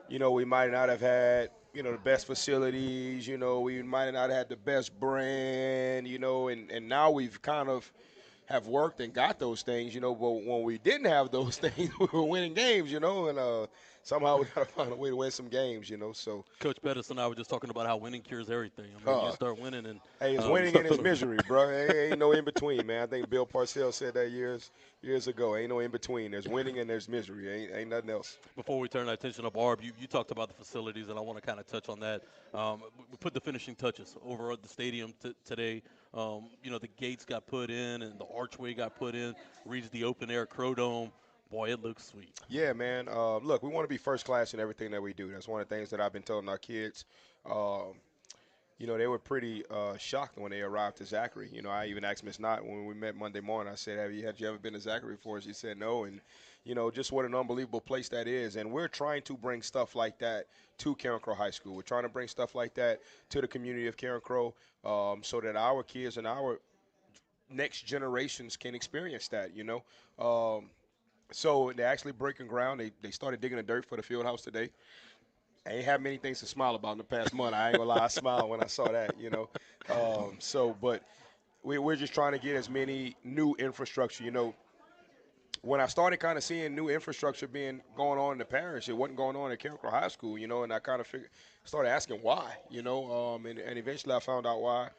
we might not have had, the best facilities, we might not have had the best brand, and now we've kind of have worked and got those things, but when we didn't have those things, we were winning games, and somehow we got to find a way to win some games, so. Coach Pettis and I were just talking about how winning cures everything. I mean, you start winning and hey, it's winning and it's misery, bro. Ain't no in between, man. I think Bill Parcells said that years ago. Ain't no in between. There's winning and there's misery. Ain't nothing else. Before we turn our attention to Barb, you talked about the facilities, and I want to kind of touch on that. We put the finishing touches over at the stadium today. The gates got put in and the archway got put in, reached the open air Crow Dome. Boy, it looks sweet. Yeah, man. Look, we want to be first class in everything that we do. That's one of the things that I've been telling our kids. They were pretty shocked when they arrived to Zachary. I even asked Miss Knott when we met Monday morning. I said, had you ever been to Zachary before? She said no. And, just what an unbelievable place that is. And we're trying to bring stuff like that to Carencro High School. We're trying to bring stuff like that to the community of Carencro so that our kids and our next generations can experience that, So they're actually breaking ground. They started digging the dirt for the field house today. I ain't have many things to smile about in the past month. I ain't gonna lie, I smiled when I saw that, But we're just trying to get as many new infrastructure. When I started kind of seeing new infrastructure going on in the parish, it wasn't going on at Carencro High School, and I kind of started asking why, and eventually I found out why.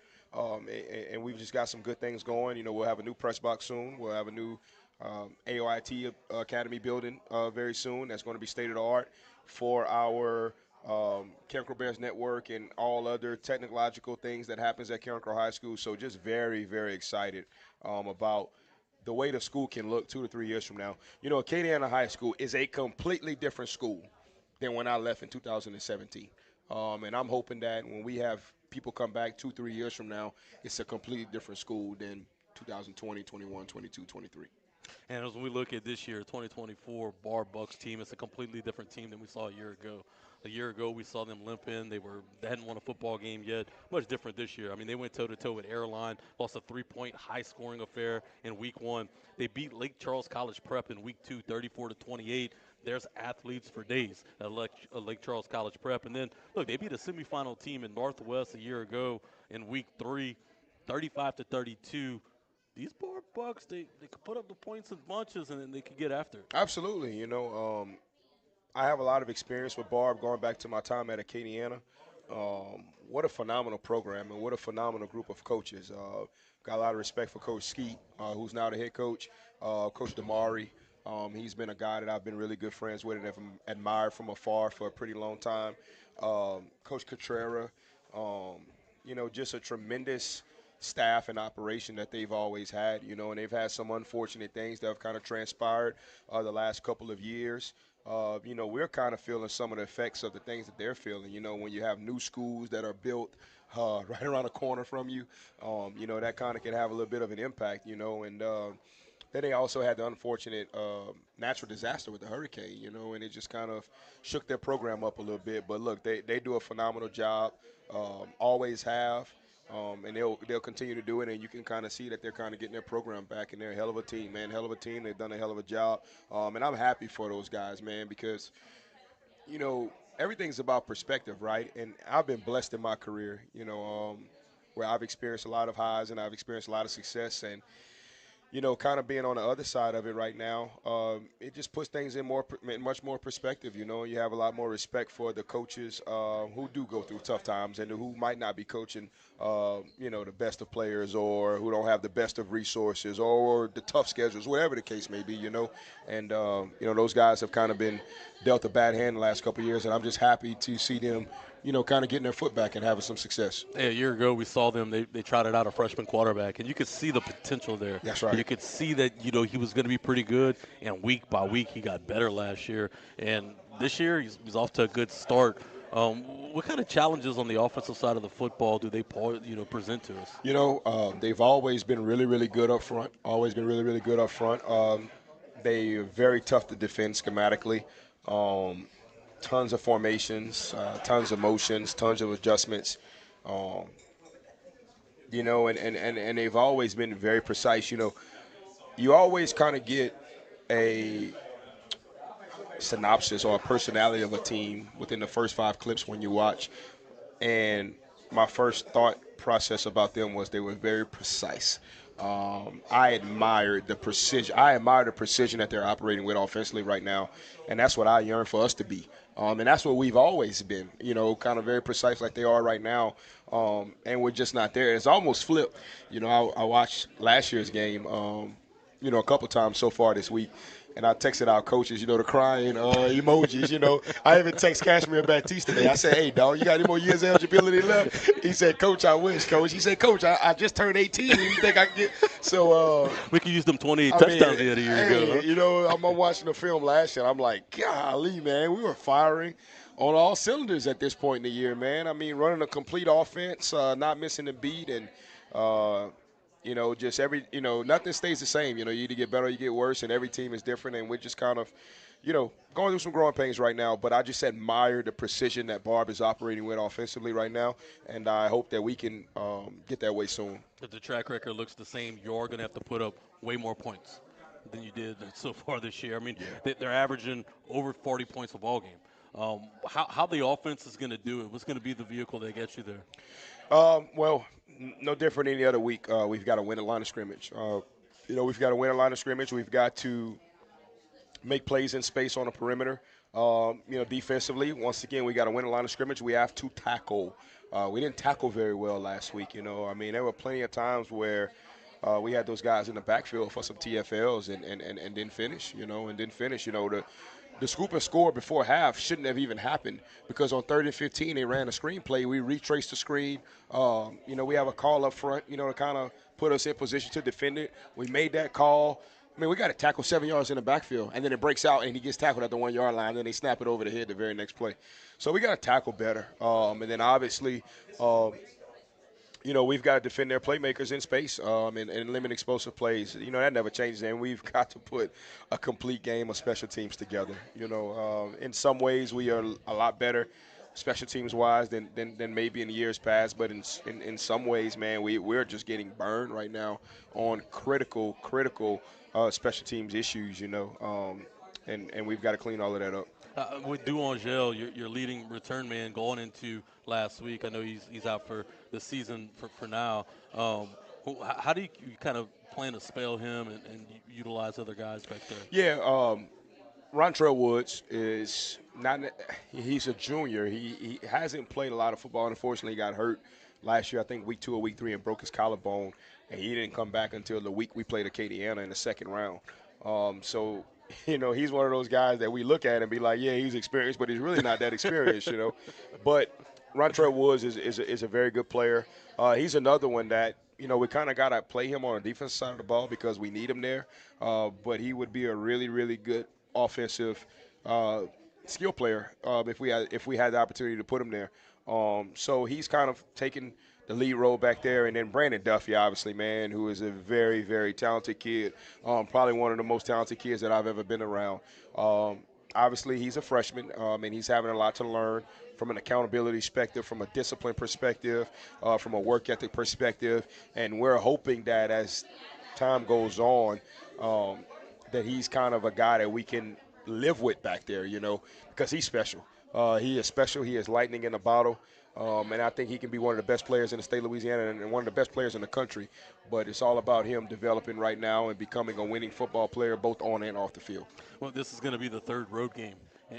And we've just got some good things going. We'll have a new press box soon. We'll have a new AOIT Academy building very soon. That's going to be state-of-the-art for our Carencro Bears network and all other technological things that happens at Carencro High School. So just very, very excited about the way the school can look 2 to 3 years from now. Acadiana High School is a completely different school than when I left in 2017. And I'm hoping that when we have people come back 2, 3 years from now, it's a completely different school than 2020, 21, 22, 23. And as we look at this year, 2024 Bar Bucks team, it's a completely different team than we saw a year ago. A year ago, we saw them limp in. They hadn't won a football game yet. Much different this year. I mean, they went toe-to-toe with Airline, lost a 3-point high-scoring affair in Week 1. They beat Lake Charles College Prep in Week 2, 34-28. There's athletes for days at Lake Charles College Prep. And then, look, they beat a semifinal team in Northwest a year ago in Week 3, 35-32. These Bar Bucks, they could put up the points in bunches and then they could get after it. Absolutely. I have a lot of experience with Barb going back to my time at Acadiana. What a phenomenal program and what a phenomenal group of coaches. Got a lot of respect for Coach Skeet, who's now the head coach, Coach Damari. He's been a guy that I've been really good friends with and have admired from afar for a pretty long time. Coach Cotrera, just a tremendous staff and operation that they've always had, and they've had some unfortunate things that have kind of transpired the last couple of years. we're kind of feeling some of the effects of the things that they're feeling. When you have new schools that are built right around the corner from you, that kind of can have a little bit of an impact, and then they also had the unfortunate natural disaster with the hurricane, and it just kind of shook their program up a little bit. But look, they do a phenomenal job, always have, and they'll continue to do it. And you can kind of see that they're kind of getting their program back, and they're a hell of a team, man, hell of a team. They've done a hell of a job, and I'm happy for those guys, man, because everything's about perspective, right? And I've been blessed in my career, where I've experienced a lot of highs and I've experienced a lot of success, and kind of being on the other side of it right now, it just puts things in much more perspective. You have a lot more respect for the coaches who do go through tough times and who might not be coaching, the best of players, or who don't have the best of resources, or the tough schedules, whatever the case may be. And those guys have kind of been dealt a bad hand the last couple of years, and I'm just happy to see them kind of getting their foot back and having some success. Yeah, a year ago we saw them. They trotted out a freshman quarterback, and you could see the potential there. That's right. You could see that he was going to be pretty good, and week by week he got better last year. And this year he's off to a good start. What kind of challenges on the offensive side of the football do they present to us? They've always been really, really good up front. Always been really, really good up front. They're very tough to defend schematically. Tons of formations, tons of motions, tons of adjustments. And they've always been very precise. You always kind of get a synopsis or a personality of a team within the first 5 clips when you watch. And my first thought process about them was they were very precise. I admired the precision. I admire the precision that they're operating with offensively right now, and that's what I yearn for us to be. And that's what we've always been, kind of very precise like they are right now, and we're just not there. It's almost flipped. I watched last year's game, a couple times so far this week, and I texted our coaches, the crying emojis, I even text Cashmere Baptiste today. I said, hey, dog, you got any more years of eligibility left? He said, Coach, I wish, Coach. He said, Coach, I just turned 18. You think I can get – so we could use them 28 touchdowns the other year ago. Huh? I'm watching the film last year, and I'm like, golly, man, we were firing on all cylinders at this point in the year, man. I mean, running a complete offense, not missing a beat, and just nothing stays the same. You either get better or you get worse, and every team is different, and we're just kind of, going through some growing pains right now. But I just admire the precision that Barb is operating with offensively right now, and I hope that we can get that way soon. If the track record looks the same, you're going to have to put up way more points than you did so far this year. I mean, they're averaging over 40 points a ball game. How the offense is going to do it? What's going to be the vehicle that gets you there? Well, no different than any other week. We've got to win a line of scrimmage. We've got to win a line of scrimmage. We've got to make plays in space on the perimeter. Defensively, once again, we got to win a line of scrimmage. We have to tackle. We didn't tackle very well last week. There were plenty of times where we had those guys in the backfield for some TFLs and didn't finish. The scoop and score before half shouldn't have even happened, because on 3rd and 15 they ran a screen play. We retraced the screen. We have a call up front, to kind of put us in position to defend it. We made that call. We got to tackle 7 yards in the backfield, and then it breaks out and he gets tackled at the 1 yard line, and then they snap it over the head the very next play. So we got to tackle better. And then obviously, we've got to defend their playmakers in space and limit explosive plays. That never changes, and we've got to put a complete game of special teams together. In some ways we are a lot better special teams wise than maybe in the years past, but in some ways, man, we're just getting burned right now on critical special teams issues, and we've got to clean all of that up. With Duangel, your leading return man going into last week, I know he's out for the season for now. How do you kind of plan to spell him and utilize other guys back there? Yeah, Rontrell Woods is not – he's a junior. He hasn't played a lot of football. Unfortunately, he got hurt last year, I think week 2 or week 3, and broke his collarbone, and he didn't come back until the week we played Acadiana in the 2nd round. So – he's one of those guys that we look at and be like, yeah, he's experienced, but he's really not that experienced, But Rontrell Woods is a very good player. He's another one that, we kind of got to play him on the defensive side of the ball because we need him there. But he would be a really, really good offensive skill player if we had the opportunity to put him there. So he's kind of taken the lead role back there, and then Brandon Duffy, obviously, man, who is a very, very talented kid, probably one of the most talented kids that I've ever been around. Obviously, he's a freshman, and he's having a lot to learn from an accountability perspective, from a discipline perspective, from a work ethic perspective, and we're hoping that as time goes on, that he's kind of a guy that we can live with back there, because he's special. He is special. He is lightning in a bottle. And I think he can be one of the best players in the state of Louisiana and one of the best players in the country. But it's all about him developing right now and becoming a winning football player both on and off the field. Well, this is going to be the third road game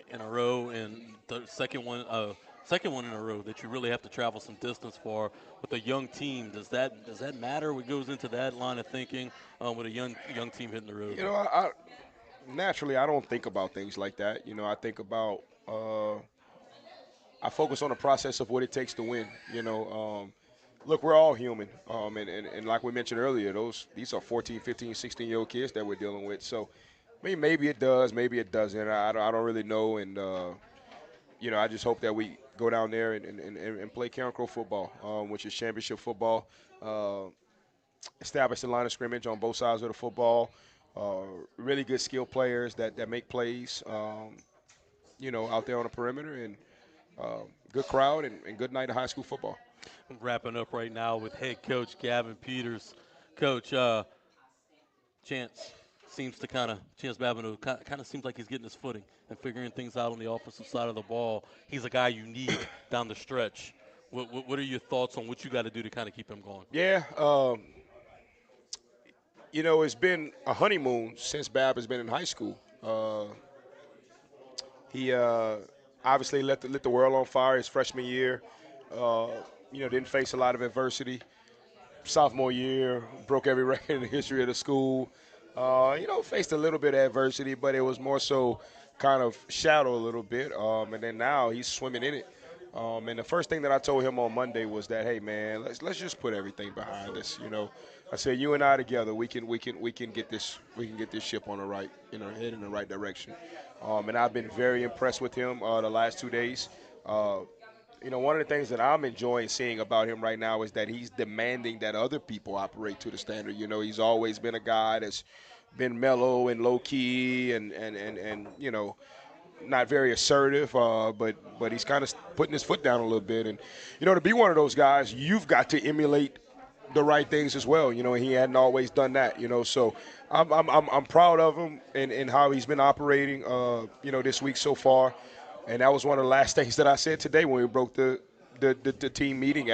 in a row, and the second one in a row that you really have to travel some distance for with a young team. Does that matter? What goes into that line of thinking with a young team hitting the road? Naturally, I don't think about things like that. I think about I focus on the process of what it takes to win. Look, we're all human, and like we mentioned earlier, these are 14, 15, 16-year-old kids that we're dealing with. So, maybe it does, maybe it doesn't. I don't really know, and I just hope that we go down there and play Carencro football, which is championship football. Establish the line of scrimmage on both sides of the football. Really good skill players that make plays, out there on the perimeter, and good crowd and good night of high school football. Wrapping up right now with head coach Gavin Peters. Coach, Chance Babineau kind of seems like he's getting his footing and figuring things out on the offensive side of the ball. He's a guy you need down the stretch. What are your thoughts on what you got to do to kind of keep him going? Yeah, it's been a honeymoon since Bab has been in high school. He obviously lit the world on fire his freshman year. Didn't face a lot of adversity. Sophomore year, broke every record in the history of the school. Faced a little bit of adversity, but it was more so kind of shadow a little bit. And then now he's swimming in it. And the first thing that I told him on Monday was that, hey man, let's just put everything behind us. I said you and I together, we can get this ship on the right, head in the right direction. And I've been very impressed with him the last 2 days. One of the things that I'm enjoying seeing about him right now is that he's demanding that other people operate to the standard. He's always been a guy that's been mellow and low key and not very assertive, but he's kind of putting his foot down a little bit. And to be one of those guys, you've got to emulate the right things as well. He hadn't always done that. So I'm proud of him and how he's been operating. This week so far. And that was one of the last things that I said today when we broke the team meeting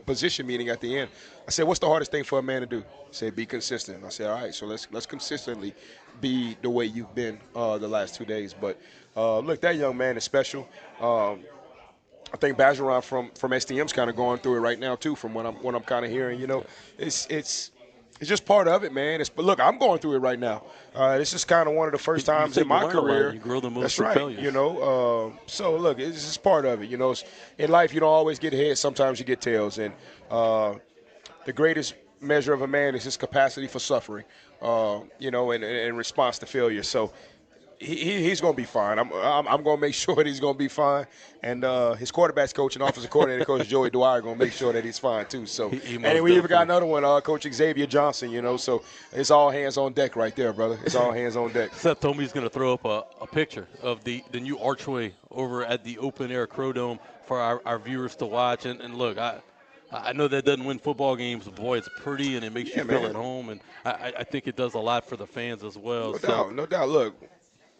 position meeting at the end. I said, what's the hardest thing for a man to do? I said, be consistent. I said, all right, so let's consistently be the way you've been the last 2 days. But look, that young man is special. I think Bajaron from STM's kind of going through it right now too, from what I'm kind of hearing. It's just part of it, man. But look, I'm going through it right now. This is kind of one of the first times in my career. You grow the most. That's right. So look, it's just part of it. In life you don't always get heads. Sometimes you get tails. And the greatest measure of a man is his capacity for suffering. In response to failure. So he's going to be fine. I'm going to make sure that he's going to be fine. And his quarterback's coach and offensive coordinator, Coach Joey Dwyer, going to make sure that he's fine too. So, and we even got another one, Coach Xavier Johnson. So it's all hands on deck right there, brother. It's all hands on deck. Seth told me he's going to throw up a picture of the new archway over at the open air Crow Dome for our viewers to watch. And look, I know that doesn't win football games, but boy, it's pretty and it makes you feel at home. And I think it does a lot for the fans as well. No doubt. Look.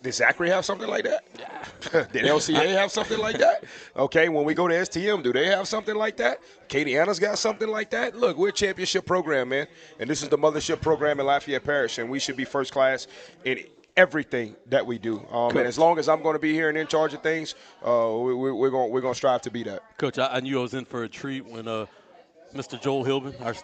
Did Zachary have something like that? Yeah. Did LCA have something like that? Okay, when we go to STM, do they have something like that? Katie Anna's got something like that? Look, we're a championship program, man, and this is the mothership program in Lafayette Parish, and we should be first class in everything that we do. And as long as I'm going to be here and in charge of things, we're going to strive to be that. Coach, I knew I was in for a treat when Mr. Joel Hilbin, our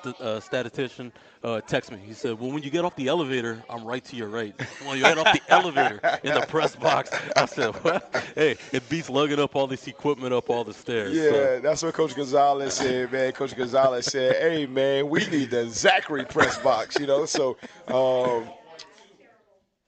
statistician, texted me. He said, well, when you get off the elevator, I'm right to your right. When you get off the elevator in the press box, I said, well, hey, it beats lugging up all this equipment up all the stairs. Yeah, so. That's what Coach Gonzalez said, man. Coach Gonzalez said, hey, man, we need the Zachary press box, So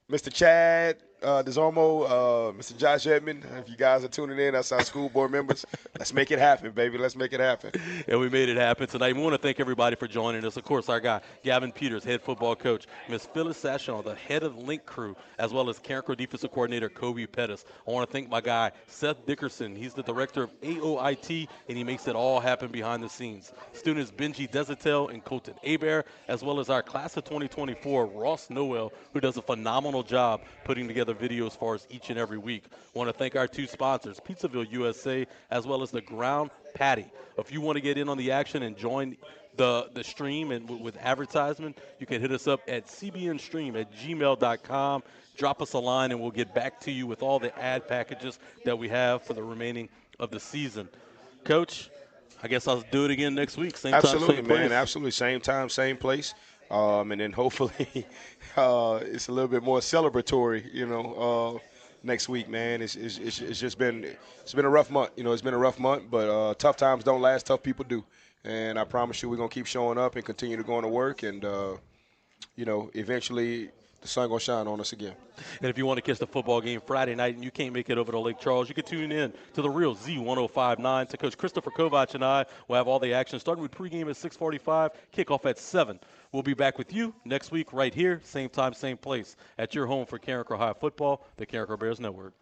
Mr. Chad, Desormo, Mr. Josh Edmond, if you guys are tuning in, that's our school board members. Let's make it happen, baby. Let's make it happen. And we made it happen tonight. We want to thank everybody for joining us. Of course, our guy, Gavin Peters, head football coach, Miss Phyllis Chiasson, the head of the Link crew, as well as Carencro defensive coordinator, Kobie Pettis. I want to thank my guy, Seth Dickerson. He's the director of AOIT, and he makes it all happen behind the scenes. Students Benji Desatel and Colton Abear, as well as our class of 2024, Ross Noel, who does a phenomenal job putting together videos for us each and every week. I want to thank our two sponsors, Pizzaville USA, as well as the Ground Patty. If you want to get in on the action and join the stream and with advertisement, you can hit us up at cbnstream@gmail.com. Drop us a line, and we'll get back to you with all the ad packages that we have for the remaining of the season. Coach, I guess I'll do it again next week. Same Absolutely, time, same place. man. Absolutely. Same time, same place. And then hopefully it's a little bit more celebratory, next week, man. It's just been a rough month. It's been a rough month, but tough times don't last. Tough people do. And I promise you we're going to keep showing up and continue to go into work. And, eventually the sun going to shine on us again. And if you want to catch the football game Friday night and you can't make it over to Lake Charles, you can tune in to the real Z1059 to Coach Christopher Kovac and I. We'll have all the action starting with pregame at 6:45, kickoff at 7. We'll be back with you next week right here, same time, same place, at your home for Carencro High Football, the Carencro Bears Network.